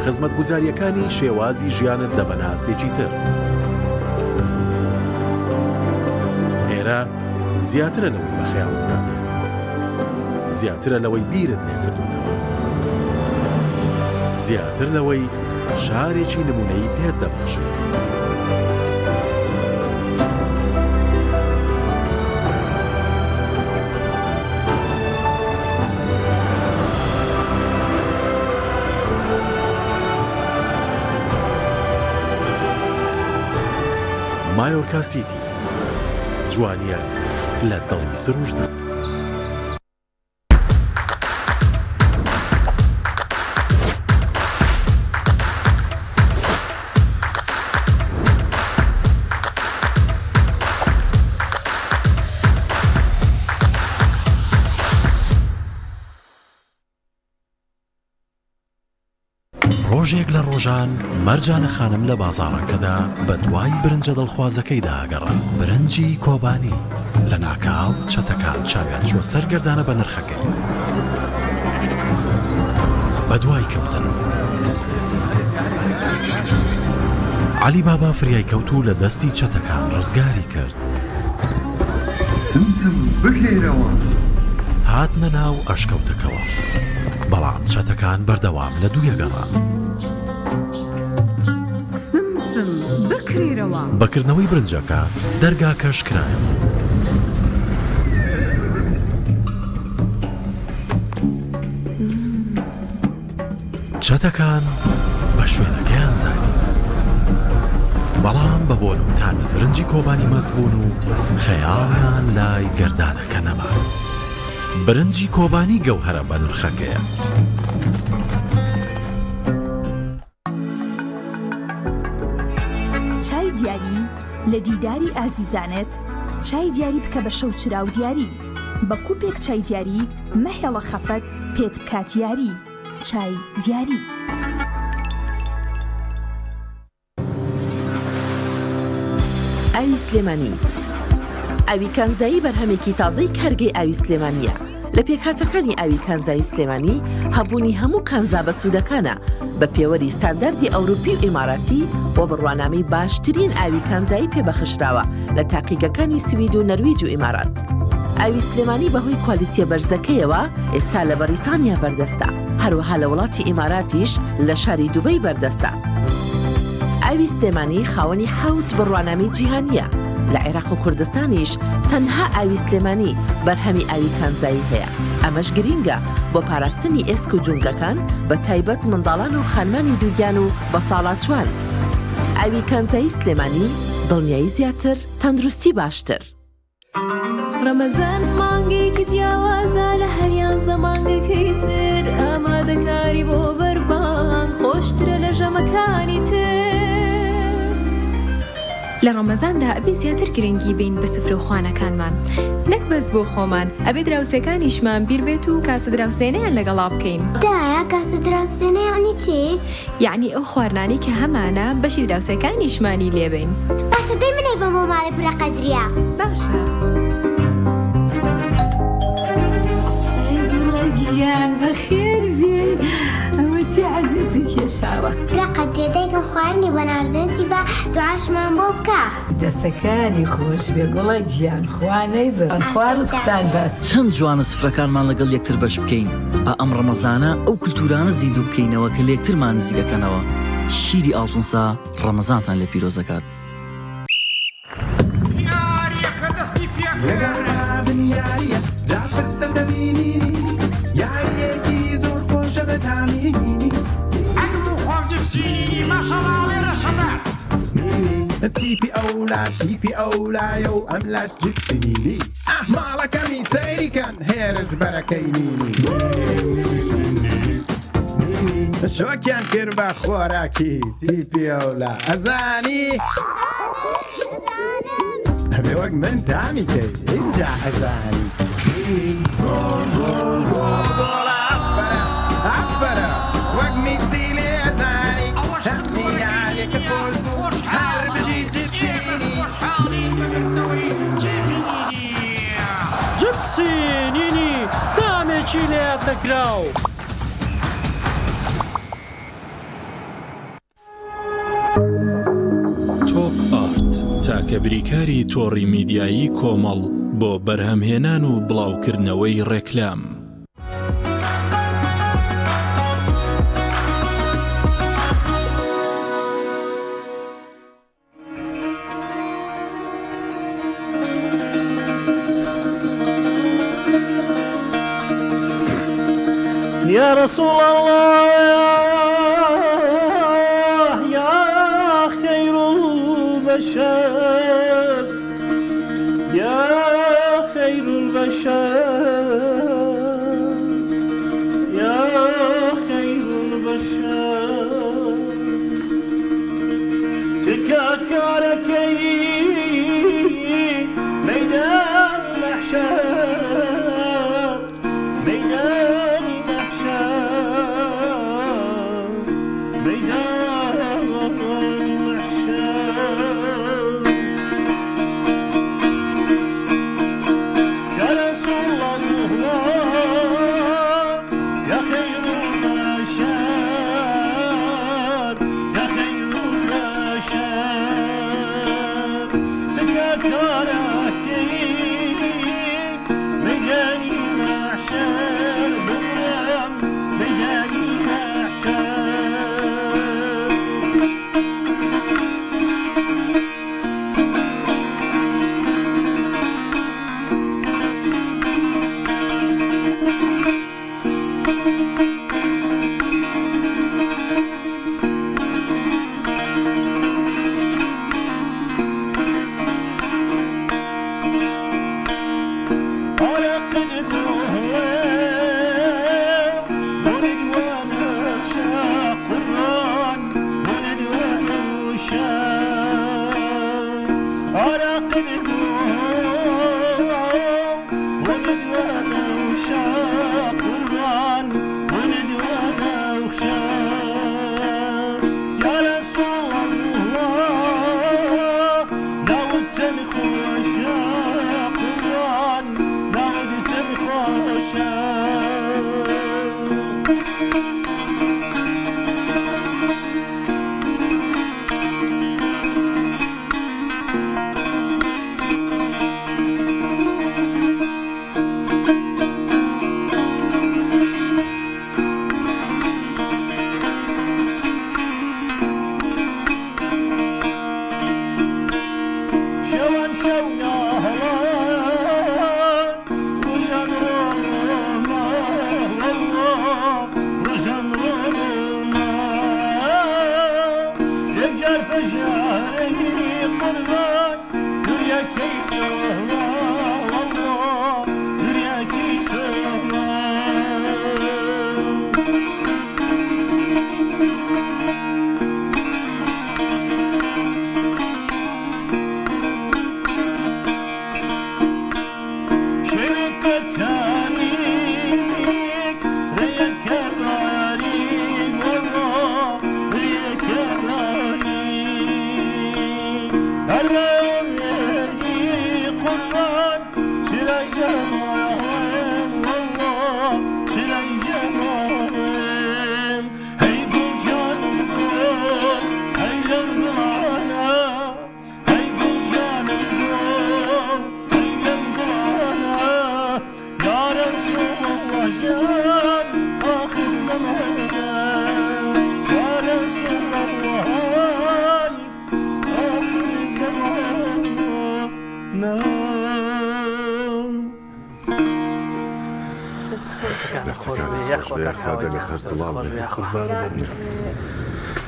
خزمەتگوزاریەکانی شێوازی ژیانت دەبەناسێکی تر. ئێرە زیاترە لەوەی بە خەیاڵت دادێت، زیاترە لەوەی بیرت لێ کردوتەوە، زیاتر لەوەی شارێکی نمونەیی پێت دەبەخشێت. مایۆرکا سیتی جوانیە لە دڵی سروشدا. ڕۆژێک لە ڕۆژان مەرجانە خانم لە بازاڕەکەدا بە دوای برنجە دڵخوازەکەی داگەڕا. برنجی کۆبانی لە ناکاو چەتەکان چاویان چوە سەرگەردانە بە نرخەکەی. بە دوای کەوتن عەلی بابا فریای کەوت و لە دەستی چەتەکان ڕزگاری کرد. سمسم بکرێرەوە. هاتنە ناو ئەشکەوتەکەوە، بەڵام چەتەکان بەردەوام لە دوویەگەڕان. سمسم بکرێرەوە. بەکردنەوەی برنجەکە دەرگا کەش کرایە. چەتەکان بە شوێنەکەیان زانی، بەڵام بە بۆنوتانە برنجی کۆبانی مەزبوون و خەیاڵیان لای گەردانەکە نەما. برنجی کۆبانی گەوهرە بە نرخەکەیە. چای دیاری لە دیداری ئازیزانت، چای دیاری بکە بە شەو چراو دیاری، بە کوپێک چای دیاری مەهێڵە خەفەت پێت بکات یاری. چای دیاری. ئاوی سلێمانی ئاوی کانزایی بەرهەمێکی تازەی کارگەی ئاوی سلێمانیە. لە پێکهاتەکانی ئاوی کانزایی سلێمانی هەبوونی هەموو کانزا بە سوودەکانە بە پێوەری ستانداردی ئەوروپی و ئیماراتی بۆ بڕوانامەی باشترین ئاوی کانزایی پێبەخشراوە لە تاقیگەکانی سوید و نەرویج و ئیمارات. ئاوی سلێمانی بەهۆی کوالیتیە بەرزەکەیەوە ئێستا لە بەریتانیا بەردەستە، هەروەها لە وڵاتی ئیماراتیش لە شاری دوبەی بەردەستە. ئاوی سلێمانی خاوەنی 7 بڕوانامەی جیهانیە. لە عێراق و کوردستانیش تەنها ئاوی سلێمانی بەرهەمی ئاوی کانزایی هەیە. ئەمەش گرینگە بۆ پاراستنی ئێسک و جونگەکان بە تایبەت منداڵان و خانمانی دووگیان و بە ساڵاتوان. ئاوی کانزایی سلێمانی دڵنیایی زیاتر، تەندروستی باشتر. ڕەمەزان مانگێکی جیاوازە لە هەریان زەمانگەکەی تر، ئامادەکاری بۆ بەربان خۆشترە لە ژەمەکانی تر. لە ڕەمەزاندا ئەبێ زیاتر گرنگی بین بە سفرەوخوانەکانمان نەک بەس بۆ خۆمان ئەبێ دراوسەکانیشمان بیر بێت و کاسە دراوسێنەیان لەگەڵا بکەین. دایە کاسە دراوسێنە یعنی چی؟ یعنی ئەو خواردانەی کە هەمانە بەشی دراوسەکانیشمانی لێبین. باشە دەی منێ بە مۆمارە پڕەقەدریا. باشە. گیان بەخێر بێ ئەوە چی عەزەتی کێشاوە پڕەقەدرێ دایکم خواردنی بە ناردوێتی بە دوعاشمان بۆ بکە دەسەکانی خۆش بێ گوڵە گیان خوانەی بە خوارت قوتان باس چەند جوانە سفرەکانمان لەگەڵ یەکتر بەش بکەین ئەم ڕەمەزانە ئەو کولتورانە زیندوو بکەینەوە کە لە یەکترمان نزیک دەکەنەوە شیری ئاڵتونسا ڕەمەزانتان لێ پیرۆزەکات تيبي أولى يو أملا جبسيني أحمالك مي سيري كان هيرج بركينيني شو كان كربا خوراكي تيبي أولى أزاني هبي وقت من تعمي كي انجح أزاني جول جول جول جول أفرا وقت مي سيلي أزاني همي عليك فوز جبسینینی دامێکی لێت نەکراو تۆپ ئارت تاکە بریکاری تۆڕی میدیایی کۆمەڵ بۆ بەرهەمهێنان و بڵاوکردنەوەی ڕێکلام يا رسول الله يا خير البشر يا خير البشر يا خير البشر تكاكرك ميدان المحشر ميدان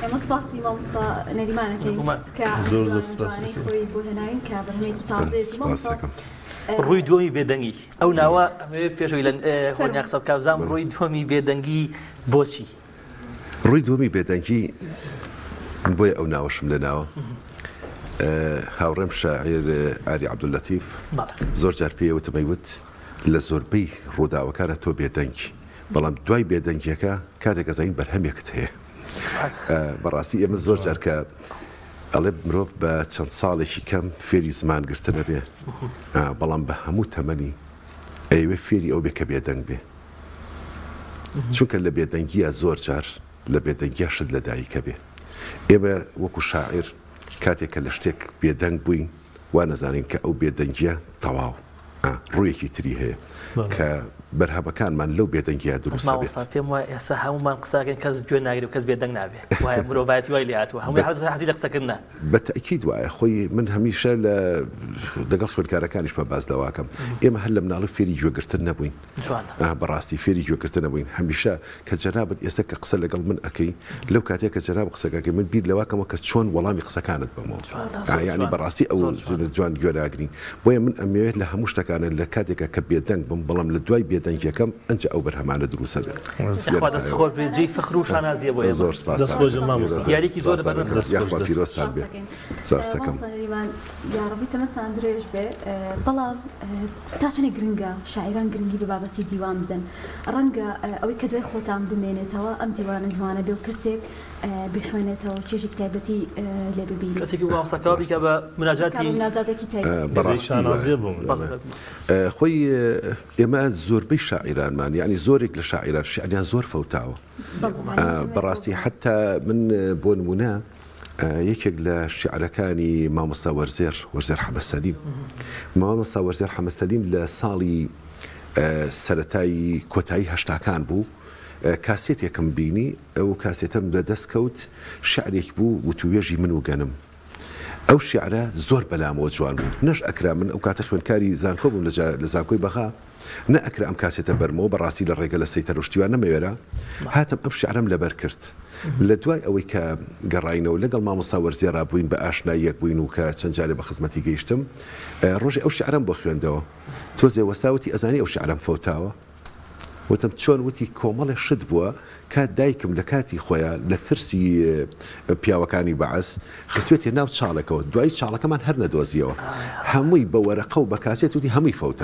ئێمە سپاسی مامۆستا نەریمانەکەین کە زۆر سپاس خۆی بۆ هێناوین کە بەرهەمێکی تازەیەکی مامۆستا ڕووی دووەمی بێدەنگی ئەو ناوە پێشەوەی لە خۆنیا قسە بکەم ڕووی دووەمی بێدەنگی بۆچی؟ ڕووی دووەمی بێدەنگی بۆیە ئەو ناوەشم لە ناوە هاوڕێم شاعیر ئاری عەبدولەتیف زۆر جار پێوتمەیوت لە زۆربەی ڕووداوەکانە تۆ بێدەنگی بەڵام دوای بێدەنگیەکە کاتێک ئەزانین بەرهەمێکت هەیە بەڕاستی ئێمە زۆر جار کە ئەڵێ مرۆڤ بە چەند ساڵێکی کەم فێری زمانگرتن نەبێ بەڵام بە هەموو تەمەنی ئەیوێ فێری ئەو بێ کە بێدەنگ بێ چونکە لە بێدەنگیە زۆر جار لە بێدەنگیا شت لەدایکە بێ ئێمە وەکو شاعیر کاتێککە لە شتێک بێدەنگ بووین وا نەزانین کە ئەو بێدەنگیە تەواو ڕوویەکی تری هەیە کە بەرهەمەکانمان لەو بێدەنگیە دروست بێت پێم وایە ئێستا هەمومان قساکەین کەس گوێ ناگرێت و کەس بێدەنگ نابێت وایە مرۆڤایەتی وای لێ هاتووە هەمووی حەزی لە قسەکردنا بەتەکید وایە خۆی من هەمیشە لەگەڵ خوێندکارەکانیشمە باز دەواکەم ئێمە هەر لە مناڵی فێری گوێگرتن نەبووین بەڕاستی فێری گوێگرتن نەبووین هەمیشە کە جەنابەت ئێستا کە قسە لەگەڵ من ئەەکەی لەو کاتێک کە جەناب قسەکەی من بیر لەواکەمەوە کە چۆن وەڵامی قسەکانت بمەوە یعنی بەڕاستی ئەو جوان گوێ ناگرین بۆیە من ئەمەوێت لە هەموو شتەکانە لە کاتێکە کە بێدەنگ بم بەڵام لە دوای بێدەنگیەکەم ئەنجە ئەو بەرهەمانە دروستە بێت دەستخۆش بێجێی فەخر و شانازیە بۆ زۆر سپاس یاریکی زۆر پیرۆستان بێ ساستەکەم یاڕەبی تەمەتان درێژ بێ بەڵام تا چنێک گرنگە شاعیران گرنگی بە بابەتی دیوان بدەن ڕەنگە ئەوەی کە دوای خۆتان بمێنێتەوە ئەم دیوانە جوانە بێ و کەسێک بخوێنێتەوە چێژی کتایبەتی لێ ببینێت کەسێکی واسەکەوە بیکە بە مناجاتێکی خۆی ئێمە زۆربەی شاعیرانمان یعنی زۆرێک لە شاعیران شعریان زۆر فەوتاوە بەڕاستی حتا من بۆ نمونە یەکێک لە شعرەکانی مامۆستا وەرزێر حەمەدسەلیم مامۆستا وەرزێر حەمەدسەلیم لە ساڵی سەرەتایی کۆتایی هەشتاکان بوو کاسێتێکم بینی ئەو کاسێتم لەدەست کەوت شعرێک بوو وتوێژی من و گەنم ئەو شعرە زۆر بەلامەوە جوان بوو نەش ئەکرا من ئەو کاتە خوێنکاری زانکۆ بووم لە زانکۆی بەغا نە ئەکرا ئەم کاسێتە بەرمەوە بەڕاستی لە ڕێگە لە سەیتە ڕشتیوان نەمەوێرە هاتم ئەم شعرم لەبەر کرد لە دوای ئەوەی کە گەڕاینەوە لەگەڵ مامۆستا وەرزێرا بووین بە ئاشناییەک بووین و کە چەند جارێ بە خزمەتی گەیشتم ڕۆژی ئەو شعرم بۆ خوێندەوە تۆزێ وەستاوتی ئەزانی ئەو شعرم فەوتاوە وتم چۆن وتی کۆمەڵی شت بووە کات دایکم لە کاتی خۆیان لە ترسی پیاوەکانی بەعەس خستوێتی ناو چاڵەکەەوە دوای چاڵەکەمان هەر نەدۆزیەوە هەمووی بە وەرەقە و بە کاسێت وتی هەمووی فەوتە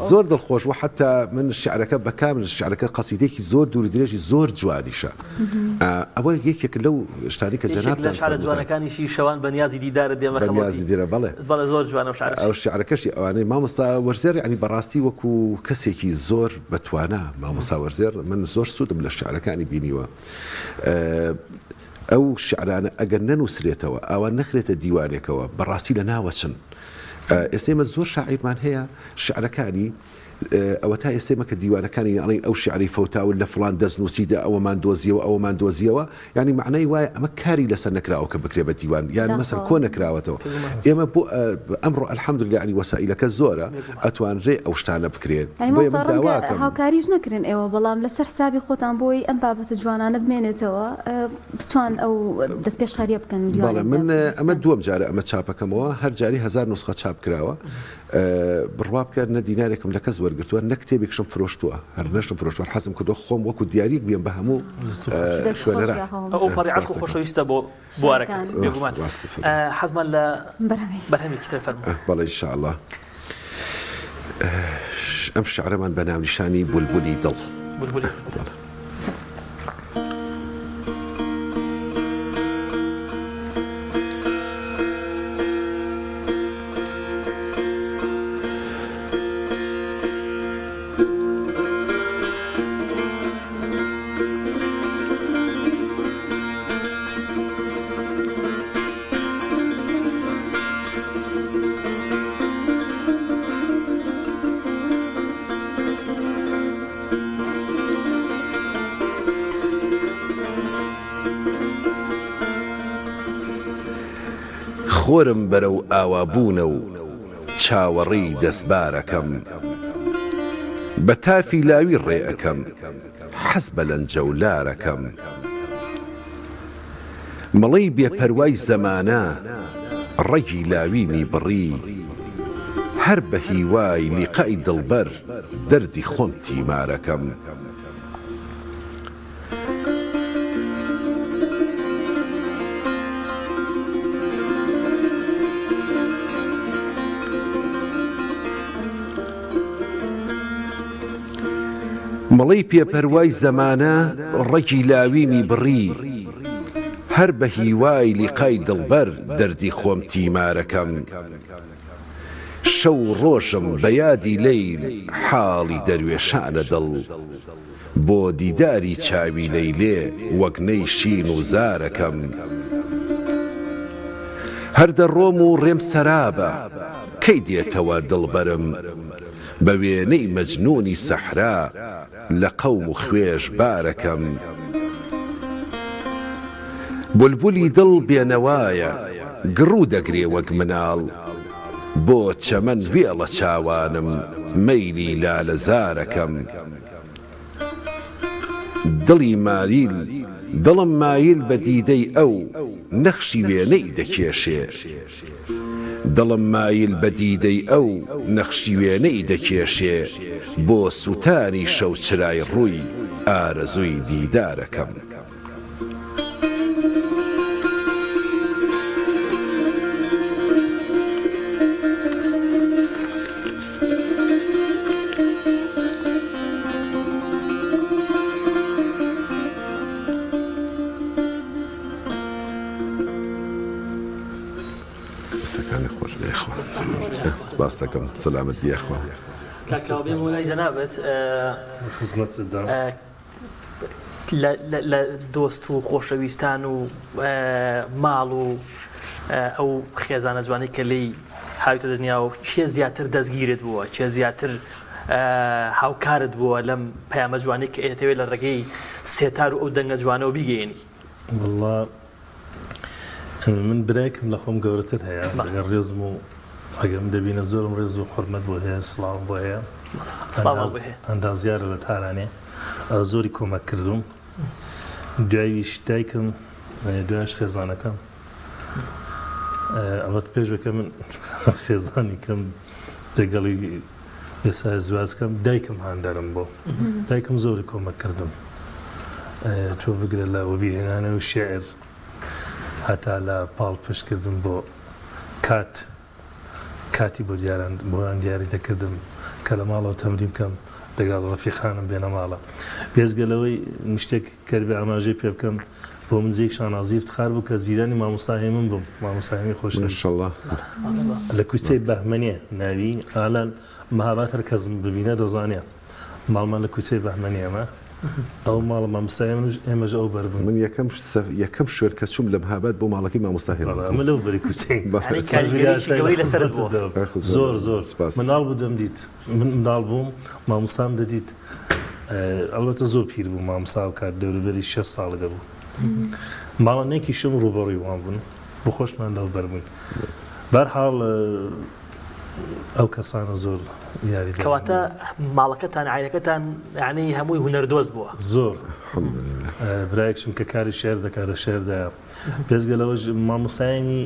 زۆر دڵخۆش و حتا من شعرەکە بەکامل شعرەکە قەسیدێکی زۆر دوور درێژی زۆر جوانیشە ئەوە یەکێک لەو شتانی کە جەنابتان شعرە جوانەکانیشی شەوان بەنیازی دیدارە دێمە بەنیازی دیرە بەڵێ زۆر جوانە ئەو شعرەکەشی ئەوانەی مامۆستا وەرزێر ینی بەڕاستی وەکو کەسێکی زۆر بەتوانە مامۆستا وەرزێر من زۆر سوودم لە شعرەکانی بینیوە ئەو شعرانە ئەگەر نەنووسرێتەوە ئەوە نەخرێتە دیوانێکەوە بەڕاستی لە ناوەچن ئێستێمە زۆر شاعیرمان هەیە شعرەکانی ئەوە تا ئێستێمە کە دیوانەکانی ئەڵین ئەو شعری فەوتاون لە فڵان دەستنووسیدا ئەوەمان دۆزیەوە ئەوەمان دۆزیەوە ینی معنای وایە ئەمە کاری لەسەر نەکراوە کە بکرێ بە دیوان یان مەسەڵ کۆ نەکراوەتەوە ئێمە بۆ ئەمڕۆ الحەمدولله ینی وەسائلەکە زۆرە ئەتوانرێ ئەو شتانە بکرێن هاوکاریش نەکردن ئێوە بەڵام لەسەر حسابی خۆتان بۆی ئەم بابەتە جوانانە بمێنێتەوە بتوان ئەو دەست پێشخەریە بکەن من ئەمە دووەم جارە ئەمە چاپەکەمەوە هەر جاری 1000 نوسخە چاپ کراوە بڕوا بکە نە دینارێکم لە کەس وەرگرتووە نە کتێبێکشم فرۆشتووە هەر نەشتم فرۆشتووە حەزم کردو خۆم وەکو دیاریک بێم بە هەموو خوێنەرە ئەو پەڕیعەت و خۆشەویستە بۆ بوارەکەت بێگومان حەزمان لە بەرهەمێکی تر فەرموو بەڵێ ئینشاءالله ئەم شعرەمان بە ناونیشانی بولبولی دڵ خۆرم بەرەو ئاوابوونە و چاوەڕی دەستبارەکەم بەتافی لاوی ڕێەکەم حەز بە لەنجەولارەکەم مەڵەی بێپەروای زەمانە ڕەگی لاویمی بڕی هەر بە هیوای لیقای دڵبەر دەردی خۆم تیمارەکەم مەڵەی پێپەروای زەمانە ڕەگی لاویمی بڕی هەر بە هیوای لیقای دڵبەر دەردی خۆم تیمارەکەم شەو ڕۆژم بە یادی لەیل حاڵی دەروێشانە دڵ بۆ دیداری چاوی لەیلێ وەک نەی شین و زارەکەم هەر دەڕۆم و ڕێم سەرابە کەی دێتەوە دڵبەرم بە وێنەی مەجنوونی سەحرا لە قەوم و خوێژ بارەکەم بولبولی دڵ بێنەوایە گڕوو دەگرێ وەک مناڵ بۆ چەمەن وێڵە چاوانم مەیلی لالەزارەکەم دڵم مایل بە دیدەی ئەو نەخشی وێنەی دەکێشێ دڵم مایل بە دیدەی ئەو نەخشی وێنەی دەکێشێ بۆ سوتانی شەو چرای ڕووی ئارەزووی دیدارەکەم باس دەکەم سەلامەت یەخوا کاکاوبێ مۆلای جەنابەت لە دۆست و خۆشەویستان و ماڵ و ئەو خێزانە جوانی کە لی هاوتە دنیا و چێ زیاتر دەستگیرت بووە چێ زیاتر هاوکارت بووە لەم پەیامە جوانی کە ئێتەوێت لە ڕێگەی سێتار و ئەو دەنگە جوانەوە بیگەێنی والله من برایکم لە خۆم گەورەتر هەیە لەگەڵ ڕێزم و ئەگەم دەبینە زۆرم ڕێز و حورمەت بۆ هەیە سڵاو بۆ هەیە ئەندازیارە لە تارانێ زۆری کۆمەک کردوم دواییش دایکم دوایش خێزانەکەم ئەڵەت پێشەکە من خێزانی کەم دەگەڵی ئێستا زوازکەم دایکم هاندارم بۆ دایکم زۆری کۆمەک کردم تۆ بگرە لە وەبیهێنانە و شێعر هەتا لە پاڵ پشتکردم بۆ کاتی بۆ بۆیان دیاری دەکردم کە لە ماڵەوە تەمرین بکەم دەگەڵ ڕەفیقانم بێنە ماڵە بێزگەلەوەی شتێک کەربێ ئاماژەی پێ بکەم بۆ من زێک شانازی افتخار بوو کە زیرانی مامۆستای من بووم مامۆستای خۆش لە کوچەی بەهمەنیە ناوی ئالان مەهابات هەر کەس ببینە دەزانێ ماڵمان لە کوچەی بەهمەنیەمە ئەو ماڵە مامۆستای منش ئێمەش ئەو بەربوون من یەکەم شوێر کە چوم لە مەهابات بۆ ماڵەکەی مامۆستا هێڵ ئەمە لەو بەری کوچەی زۆر مناڵ بوو دەمدیت من منداڵ بووم مامۆستام دەدیت ئەلبەتە زۆر پیر بوو مامۆستا و کات دەوروبەری 6 ساڵەکە بوو ماڵانەیەکی شم ڕوبەڕووی وان بوون بۆ خۆشمان لەو بەربووین بەرحاڵ ئەو کەسانە زۆر یاری کەواتە ماڵەکەتان عینەکەتان یعنی هەمووی هونەردۆز بووە زۆر برایەکشم کە کاری شێر دەکات لە شێردا پێزگەلەوەش مامۆستایانی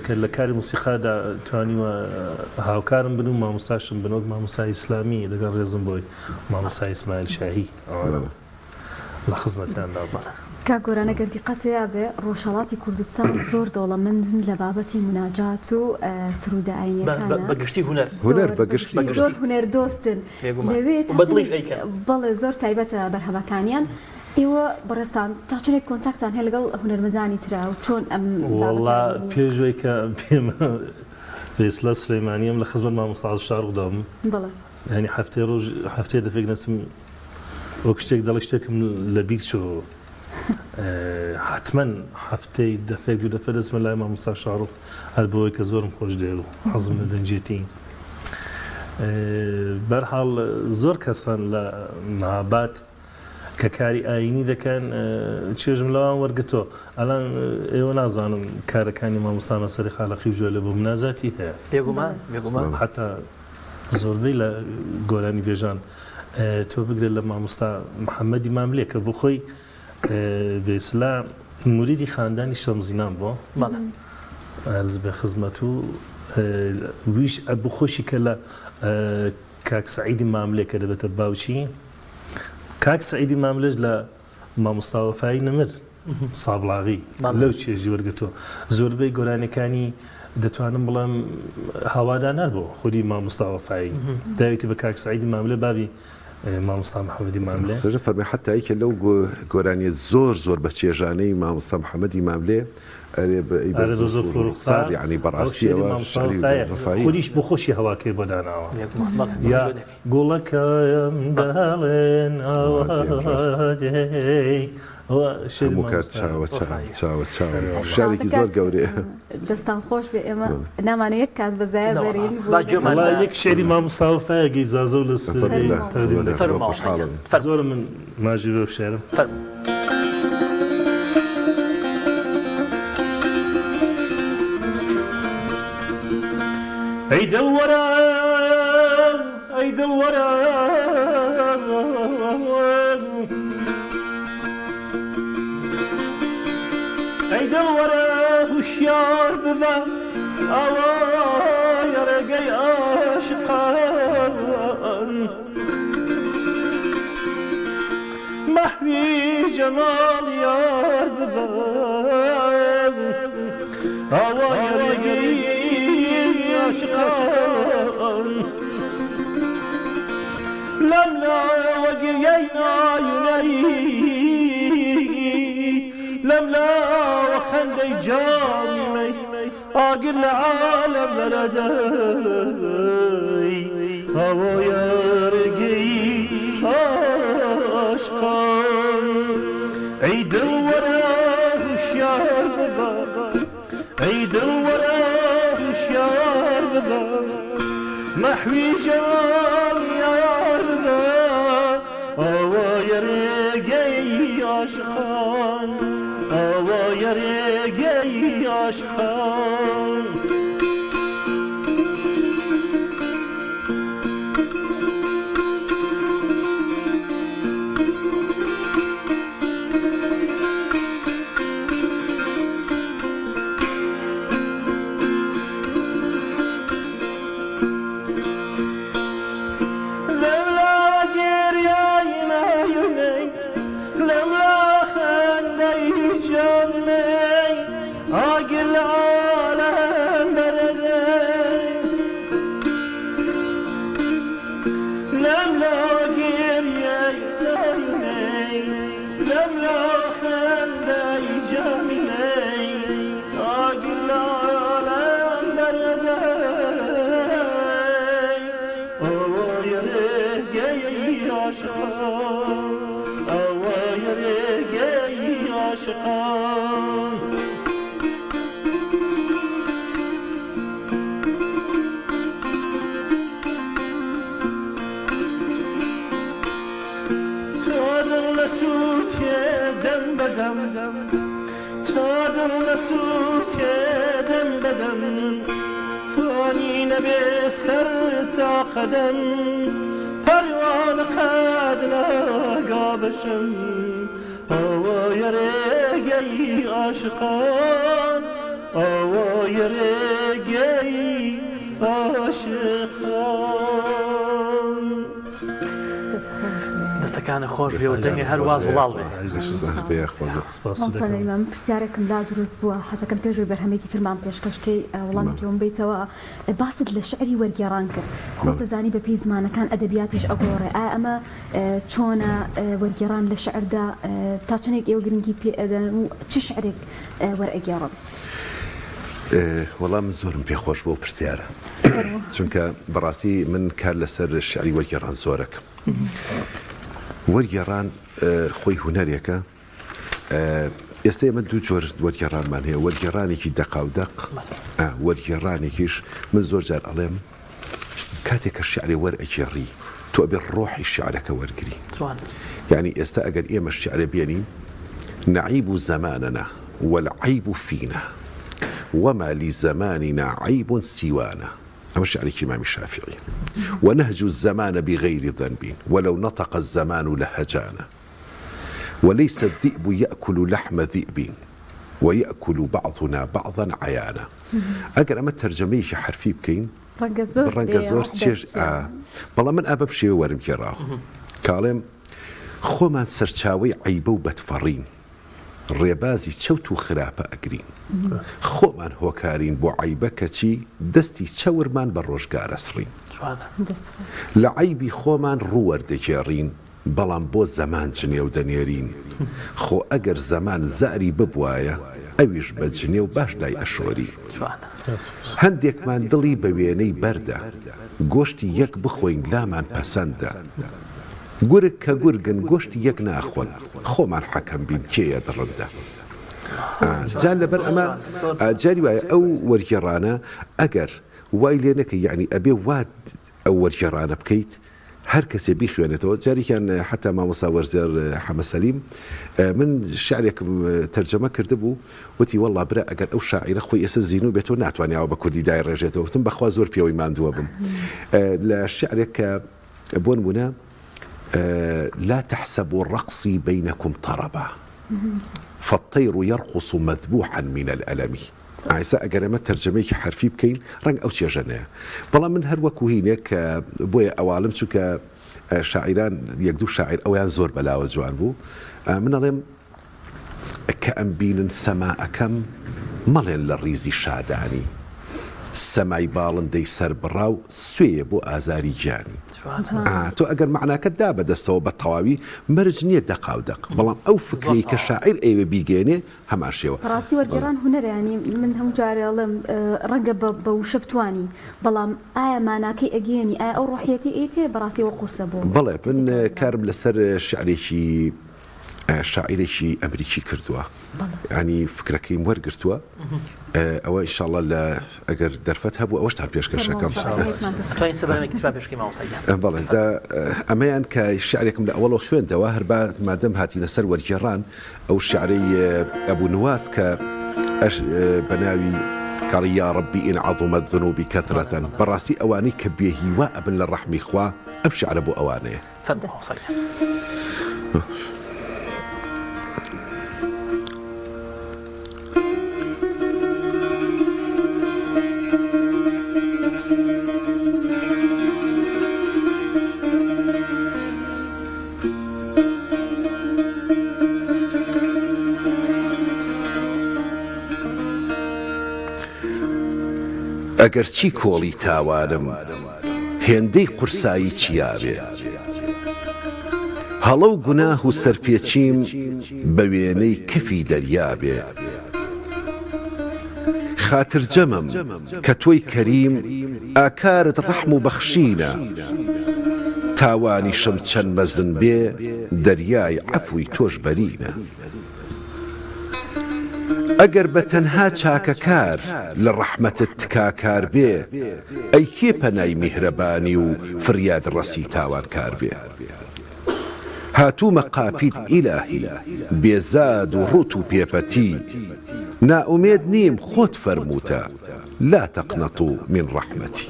کە لە کاری موسیقادا توانیوە هاوکارم بن و مامۆستاشم بنەوە مامۆستای ئیسلامی لەگەڵ ڕێزم بۆی مامۆستای ئیسماعیل شاهی لە خزمەتیاندا بە کاگۆرانە گەردیقەتەیە بێ ڕۆژهەڵاتی کوردستان زۆر دەوڵەمەندن لە بابەتی مناجات و سرودە ئاینیەکانە بەگشتی هونەر بەگشتی زۆر هونەردۆستن لەوێت بەڵێ زۆر تایبەتە بەرهەمەکانیان ئێوە بەڕێستان تاچنێک کۆنتاکتان هەیە لەگەڵ هونەرمەندانی ترا و چۆن ئەم پێشوەی کە پێمە ڕێسلە سلەیمانیم لە خزمەت مامۆستا شارڕوودام ینی هەفتەیە دەفێک نەچم وەک شتێک دەڵی شتێکم لە بیر چۆ حتمما هەفتەی دەفێک و دەفە دەستمە لای مامۆستا شاڕوخ هەر بەوەی کە زۆرم خۆش دێت و حەزم لە دەنجێتی بەرحاڵ زۆر کەسان لە مەهابات کە کاری ئاینی دەکەن چێژم لەوان وەرگتۆ ئەلان ئێوە نازانم کارەکانی مامۆستا نەسەری خاڵەقی ژۆ لە بۆ منازاتی هەیە بێگومان حتا زۆربەی لە گۆرانی بێژان تۆ بگرێت لە مامۆستا محەممەدی ماملێ کە بۆ خۆی بێسلا موریدی خاندانی شەمزینان بۆ ئەرز بە خزمەت و ویش بۆ خۆشی کە لە کاک سعیدی ماملێ کە دەبێتە باوچی کاک سعیدی ماملێش لە مامۆستا وەفایی نەمر سابڵاغی لەو چێژی وەرگتۆ زۆربەی گۆرانەکانی دەتوانم بڵام هاوادانار بۆ خودی مامۆستا وەفایی داویێتی بە کاک سعیدی ماملێ بابی مامۆستا محەممەدی ماملێ فەرمی حتا ئەیکە لەو گۆرانی زۆر بە چێژانەی مامۆستا محەممەدی ماملێ فلوڕخسار یعنی بەڕاستیەوە خودیش بۆ خۆشی هەواکەی بۆ داناوە یا گوڵەکەم داڵێن چاوە شارێکی زۆر گەورەیە دەستان خۆش بێ ئێمە نامانە یەک کات بەزایە بەرین یەک شێری مامۆستا وەفایەگەی زازە و لە زۆر من ماژی بێ شێرم أي دلورا أي دلورا أي دلورا هشيار بما يا رقي عاشقان محمي جمال يار بما يا رقي عاشقان لملا وقرينا يني لملا وخلي جامي أقر العالم بلدي هو يا رقي عاشقان عيد الوراه الشعر بابا عيد الوراه الشعر بابا محوي جمال يا ربا هو يا رقي عاشقان هو يا رقي عاشقان تادر لسوت دم بدم فاني نبي سر تا قدم پروان قد لقا بشم هوا يا رقي عاشقان هوا يا رقي عاشقان دەستەکانە خۆش بێ و دەنگی هەرواز وڵاڵ بێ من پرسیارێکم لا دروست بووە حەزەکەم پێشوی بەرهەمێکی ترمان پێشکەشکەی وەڵامێکیەوەم بیتەوە باست لە شعری وەرگێڕان کرد خۆ دەزانی بە پێی زمانەکان ئەدەبیاتیش ئەگۆڕێ ئایا ئەمە چۆنە وەرگێڕان لە شعردا تا چەندێک ئێوە گرنگی پێ ئەدەن و چ شعرێک وەرئەگێڕن وەڵام زۆرم پێخۆش بۆ پرسیارە چونکە بەڕاستی من کار لەسەر شعری وەرگێڕان زۆرەکەم وەرگێڕان خۆی هونەرێکە ئێستا ئێمە دوو جۆر وەرگێڕانمان هەیە وەرگێڕانێکی دەقاودەق وەرگێڕانێکیش من زۆر جار ئەڵێم کاتێک کە شعرێ وەرئەگێڕی تۆ ئەبێ ڕۆحی شعرەکە وەرگری یعنی ئێستا ئەگەر ئێمە شعرە بێنین نعیب زماننا والعیب فینا وما لزماننا عیب سیوانا أما الشعر الإمام الشافعي. ونهج الزمان بغير ذنب ولو نطق الزمان لهجانا، وليس الذئب يأكل لحم ذئب ويأكل بعضنا بعضا عيانا. أجر أما الترجمة حرفي بكين بالرنجة زور تشيج والله من أبا بشي ورم كراه كالم خومان سرچاوي عيبو بتفرين ڕێبازی چەوت و خراپە ئەگرین خۆمان هۆکارین بۆ عیبەکەچی دەستی چەورمان بە ڕۆژگارە سڕین لە عیبی خۆمان ڕووەردەگێڕین بەڵام بۆ زەمان جنێ و دەنێرین خۆ ئەگەر زەمان زاری ببوایە ئەویش بە جنێ و باش دای ئەشۆری هەندێکمان دڵی بە وێنەی بەردە گۆشتی یەک بخۆین لامان پەسەندە گورگ کە گورگن گۆشتی یەک ناخۆن خۆمان حەکەم بین کێیە دڕندە جا لەبەر ئەمە جاری وایە ئەو وەرگێڕانە ئەگەر وای لێ نەکە یعنی ئەبێ وات ئەو وەرگێڕانە بکەیت هەر کەسێ بیخوێنێتەوە جاریکیان حتا مامۆستا وەرزێر حەمە سەلیم من شعرێکم تەرجەمە کرده بوو وتی وەڵڵا برا ئەگەر ئەو شاعیرە خۆی ئێستا زیینو بێتەوە ناتوانیاوە بە کوردی دای ڕێژێتەوە وتم بەخوا زۆر پێوەی ماندووە بم لە شعرێک کە بۆ نمونە لا تحسبوا رقصي بينكم طربا فالطير يرقص مذبوحا من الألم عيسى أجرمة ترجمة حرفي بكين رنج أو شيء جناه والله من هالوكو هينك بويا أوالم شو كشاعران يقدو شاعر أو ينزور بلاوز جوان بو من اليوم كأنبين سماء كم ملين للريزي شاداني سماي بالن دي سر براو سوي بو آزاري جاني تو اگر معنا كدابة دستو بالطواوي مرجنية دقا ودق بلان او فكري كشاعر ايوه بيجيني هم اشيوه راسي ورجران هنر يعني من هم جاري علم رقب بوشبتواني بلان آية معناكي اجيني آية او روحيتي ايتي براسي وقرصة بو بلا من كارم لسر شعري شاعري شي أمريكي كردوه يعني فكركي مورقرتوه أو إن شاء الله لا أجر درفتها بو أوش تعرف بيشكر شكام توين سبب كتاب بيشكي ما وصيا بلا ده أميان كشعركم لأول خوين دواهر بعد ما دام هاتي نسر والجيران أو الشعري أبو نواس بناوي قال يا ربي إن عظمت ذنوبي كثرة براسي أواني كبيه وابن للرحم إخوة أمشي على أبو أواني فبدا وصيا ئەگەر چی کۆڵی تاوانم هێندەی قورسایی چیاوێ هەڵە و گوناه و سەرپێچیم بە وێنەی کەفی دەریابێ خاترجەمم کە تۆی کەریم ئاکارت ڕەحم و بەخشینە تاوانیشم چەند مەزن بێ دەریای عەفوی تۆش بەرینە ئەگەر بە تەنها چاکەکار لە ڕەحمەتت تکاکار بێ ئەی کێ پەنای میهرەبانی و فریاد ڕەسی تاوانکار بێ هاتوومە قاپیت ئیلاهی بێزاد و ڕوت و پێپەتی نائومێد نیم خۆت فەرمووتە لا تەقنەتوا من ڕەحمەتی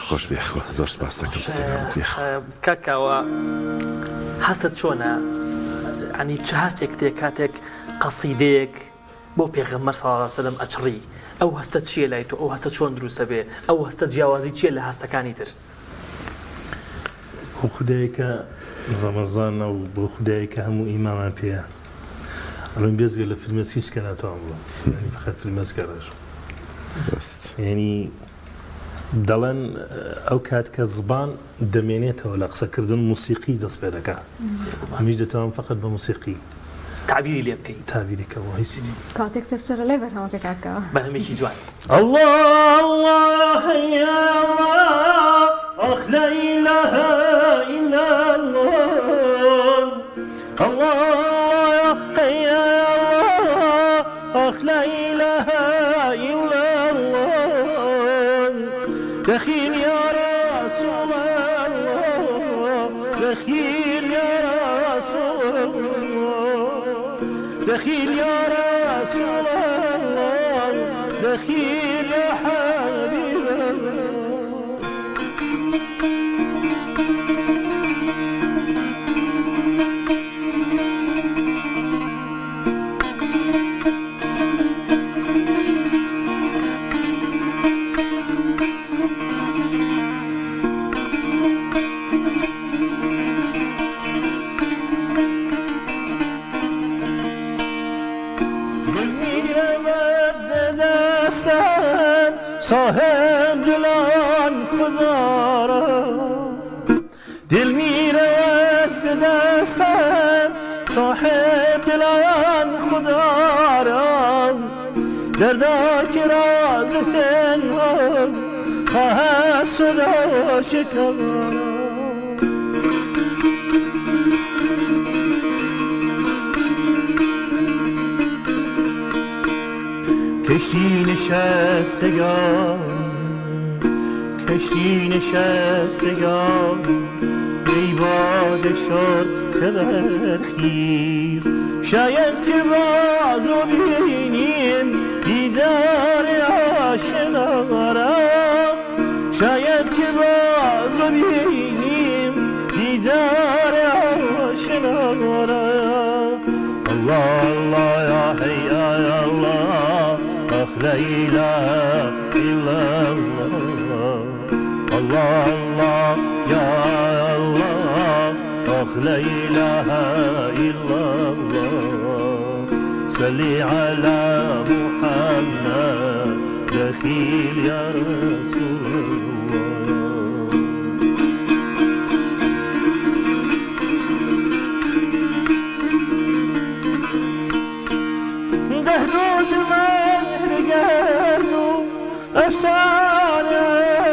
خۆش بێخۆ زۆر سپاس دەکەم سلامت بێخۆ کاکاوە هەستت چۆنە ینی چه هەستێک تێ کاتێک قەسیدەیەک بۆ پێغەمبەر صلی الله علیه و سلم ئەچڕی ئەو هەستە چییە لای تۆ ئەو هەستە چۆن دروستە بێ ئەو هەستە جیاوازی چییە لە هەستەکانی تر بۆ خودایەکە ڕەمەزانە و بۆ خودایەکە هەموو ئیمامان پێیە ئەمن بێزگە لە فیلمەسیسکە ناتوان بڵێ ینی فقط فیلمەسکەڕەش ینی دەڵێن ئەو کات کە زبان دەمێنێتەوە لە قسەکردن موسیقی دەست پێ دەکا هەمیش دەتوان فقط بە موسیقی تعبیری لێ بکەیت تعبیرێکەوە هیچی کاتێک سەرچۆرە لێ بەرهەمەکە کاکە بەرهەمێکی جوان الله الله يا الله أخ لا إله إلا الله الله يا الله أخ لا إله إلا الله يا رسول الله دخيل يا حبيب الله صاحب دلان خزارا دل میره دستم صاحب دلان خزارا دردار که راز پنهان خواهد شد آشکارا کشتی نشستگان ای باد شد که برخیز شاید که باز رو بینیم دیدار آشنا را شاید که باز رو بینیم دیدار آشنا را الله الله یا حی یا الله لا إله إلا الله الله الله يا الله لا إله إلا الله صلي على محمد دخيل يا رسول الله ده روز أفسار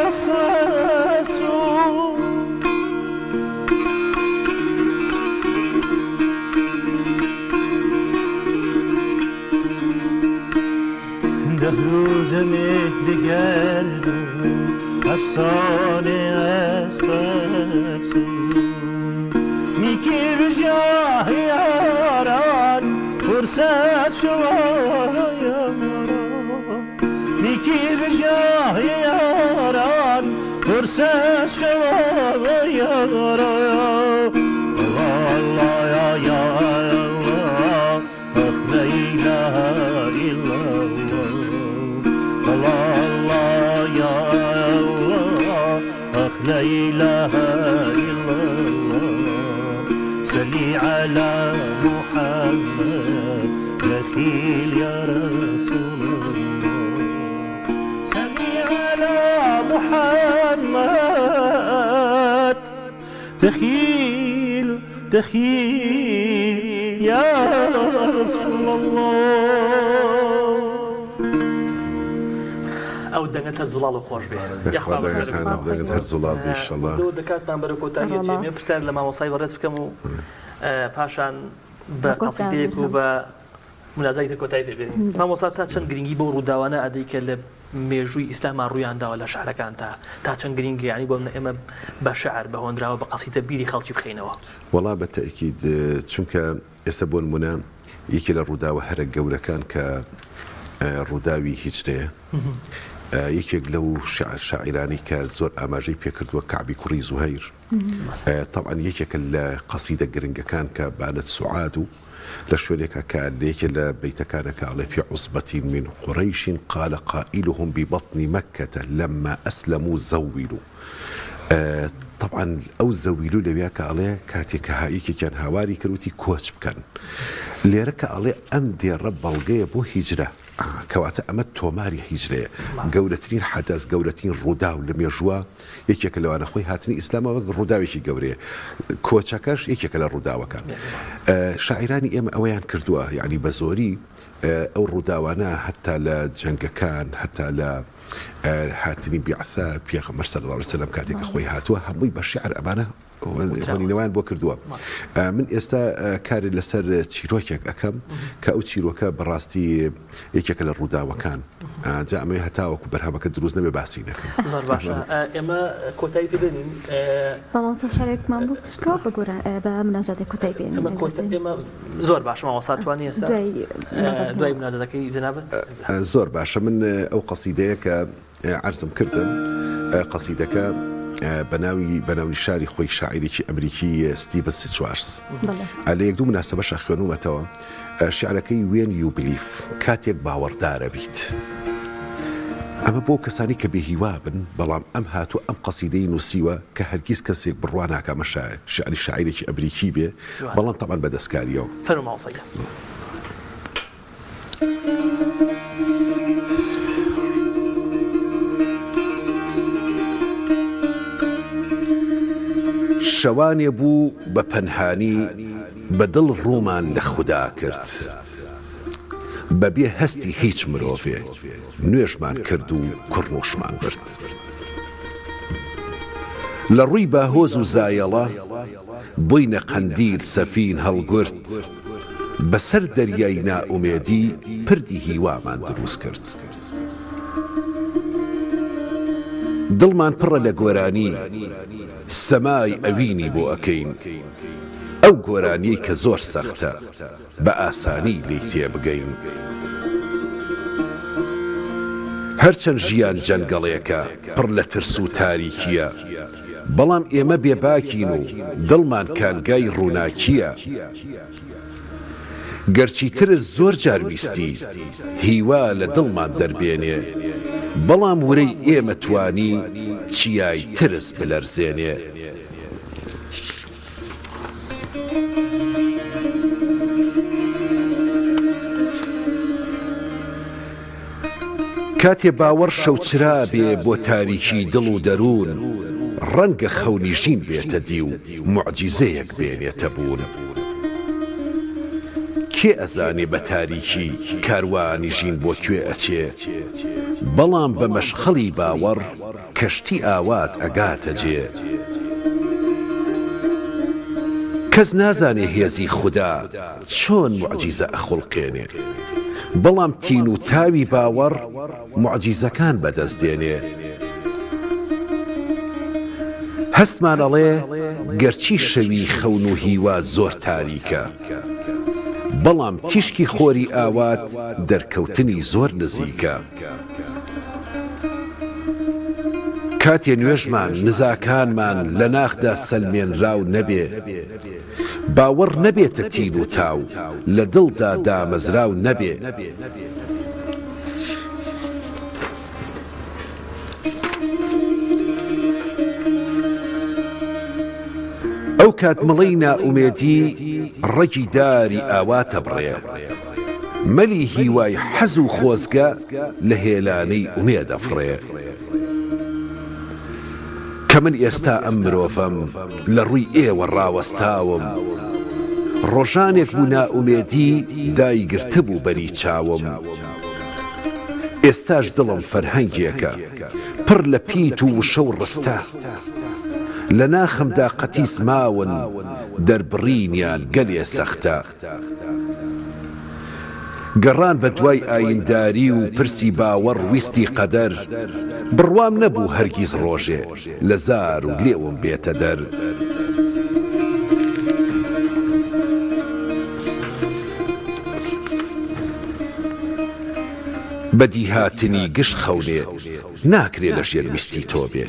أساسو دهروز مهدگردو أفسار أساسو میکی بجاه یاران فرصت شوایم میکی بجاه یاران فرصت شما یاران الله یا یا الله لا إله إلا الله الله یا الله لا إله إلا الله صلي على محمد دخيل يا رسول محمد دخيل يا رسول الله ئەو دەنگەتە زوڵاڵ و خۆش بێ دوو دەکاتمان بەرە کۆتاییە پرسیار لە مامۆسای بەڕێز بکەم و پاشان بە قەسیدەیەک و بە منازای کۆتایی دەبێت مامۆستا تا چەند گرنگی بۆ ڕووداوانە ئەدەی کە لە مێژووی ئیسلامان ڕوویانداوە لە شعرەکان تا چەند گرنگی ینی بۆ ئێمە بە شعر بە هۆندراوە بە قەسیدە بیری خەڵکی بخینەوە وەڵا بەتەئکید چونکە ئێستا بۆ نمونە یەکی لە ڕووداوە هەرە گەورەکان کە ڕووداوی هیجرەیە یەکێک لەو شاعیرانی کە زۆر ئاماژەی پێکردووە کەعبی کوڕی زوهەیر طبعا یەکێکە لە قەسیدە گرنگەکان کە بانت سوعاد و لە شوێنێکە کە لەیەکێ لە بەیتەکانەکە ئەڵێ في عصبة من قريش قال قائلهم ببطن مكة لما أسلموا زوّلوا طبعا ئەو زەویلو لەوێ کە ئەڵێ کاتێک کە هاییکێکیان هاواری کردوتی کۆچ بکەن لێرە کە ئەڵێ ئەم دێڕە بەڵگەیە بۆ هیجرە کەواتە ئەمە تۆماری هیجرەیە گەورەترین حەدەس گەورەترین ڕووداو لە مێژووە یەکێکە لەوانە خۆی هاتنی ئیسلامەوە ڕووداوێکی گەورەیە کۆچەکەش یەکێکە لە ڕووداوەکان شاعیرانی ئێمە ئەوەیان کردووە یعنی بە زۆری ئەو ڕووداوانە هەتا لە جەنگەکان هەتا لە هاتنی بیعثە پێغەمبەر صلی الله علیه و سلم کاتێک خۆی هاتووە هەمووی بە شعر ئەمانە وەنینەوەیان بۆ کردووە. من ئێستا کاری لەسەر چیرۆکێک ئەەکەم کە ئەو چیرۆکە بەڕاستی یەکێکە لە ڕووداوەکان جا ئەمەی هەتاوەکو بەرهەمەکە دروست نەبێ باسی نەکەم. زۆر باشە ئێمە کۆتایی پێبێنین بەڵام شارێکمان بۆ پشکەوە بگۆرە بە مناجاتی کۆتایی بێنین. ئێمە زۆر باشە ماوەسا توانی ئێستا دوای مناجاتەکەی جەنابەت زۆر باشە. من ئەو قەسیدەیە کە عەرزم کردم قەسیدەکە بەناوی شاری خۆی شاعیرێکی ئەمریکی ستیڤن سیچوارس لە یەک دوو مناسبەش خوێنومەتەوە شیعرەکەی وێن یو بلیف کاتێک باوەڕدارە بیت. ئەمە بۆ کەسانی کە بێهیوا بن بەڵام ئەم هاتووە ئەم قەسیدەی نووسیوە کە هەرگیز کەسێک بڕوان ناکامە شعری شاعیرێکی ئەمریکی بێ بەڵام تەمان بەدەستکاریەوە. فەرماوسەیە. شەوانێ بوو بە پەنهانی بەدڵ ڕوومان لە خوددا کرد بەبێ هەستی هیچ مرۆڤێ نوێژمان کرد و کوڕنوشمان برد. لە ڕووی باهۆز و زایەڵە بووینە قەندیل سەفین هەڵگورت بەسەر دەریای نائومێدی پردی هیوامان دروست کرد. دڵمان پڕە لە گۆرانی سەمای ئەوینی بۆ ئەکەین ئەو گۆرانیەی کە زۆر سەختە بە ئاسانی لی تێبگەین. هەرچەند ژیان جەنگەڵێکە پڕ لە ترس و تاریکیە بەڵام ئێمە بێباکین و دڵمان کانگای ڕووناکیە. گەرچی ترس زۆر جارویستی هیوا لە دڵمان دەربێنێ بەڵام ورەی ئێمە توانی چیای ترس بلەرزێنێ. کاتێ باوەڕ شەوچرا بێ بۆ تاریکی دڵ و دەروون ڕەنگە خەونیژین بێتە دی و موعجیزەیەک بێنێتە بوون. کێ ئەزانێ بە تاریکی کاروانی ژین بۆ کوێ ئەچێ بەڵام بە مەشخەڵی باوەڕ کەشتی ئاوات ئەگاتە جێ. کەس نازانێ هێزی خوددا چۆن موعجیزە ئەخڵقێنێ بەڵام تین و تاوی باوەڕ موعجیزەکان بەدەست دێنێ. هەستمان ئەڵێ گەرچی شەوی خەون و هیوا زۆر تاریکە بەڵام تیشکی خۆری ئاوات دەرکەوتنی زۆر نزیکە. کاتێ نوێژمان نزاکانمان لە ناخدا سەلمێنراو نەبێ باوەڕ نەبێتە تین و تاو لە دڵدا دامەزراو نەبێ. ئەو کات مڵەی نائومێدی ڕەگی داری ئاواتە بڕێ مەلی هیوای حەز و خۆزگە لە هێلانەی ئومێدە فڕێ. کە من ئێستا ئەم مرۆڤەم لە ڕووی ئێوە ڕاوەستاوم ڕۆژانێک بوو نائومێدی دایگرتە بوو بەری چاوم. ئێستاش دڵم فەرهەنگێکە پڕ لە پیت و وشە و ڕستە لە ناخمدا قەتیس ماون دەربڕینیان گەلێ سەختە. گەڕان بە دوای ئاینداری و پرسی باوەڕ ویستی قەدەر بڕوام نەبوو هەرگیز ڕۆژێ لە زار و لێوم بێتە دەر. بەدی هاتنی گشت خەونێ ناکرێ لە ژێر ویستی تۆ بێ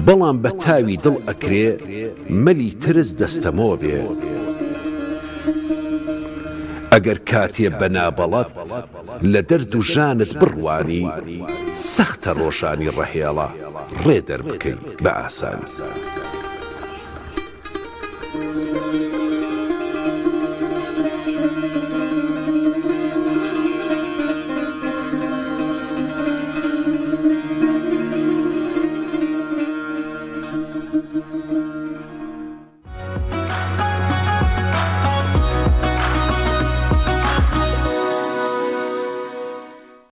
بەڵام بە تاوی دڵ ئەکرێ مەلی ترس دەستەمۆ بێ. ئەگەر کاتێ بەنابەڵەت لە دەرد و ژانت بڕوانی سەختە ڕۆژانی ڕەهێڵە ڕێ دەربکەی بە ئاسانی.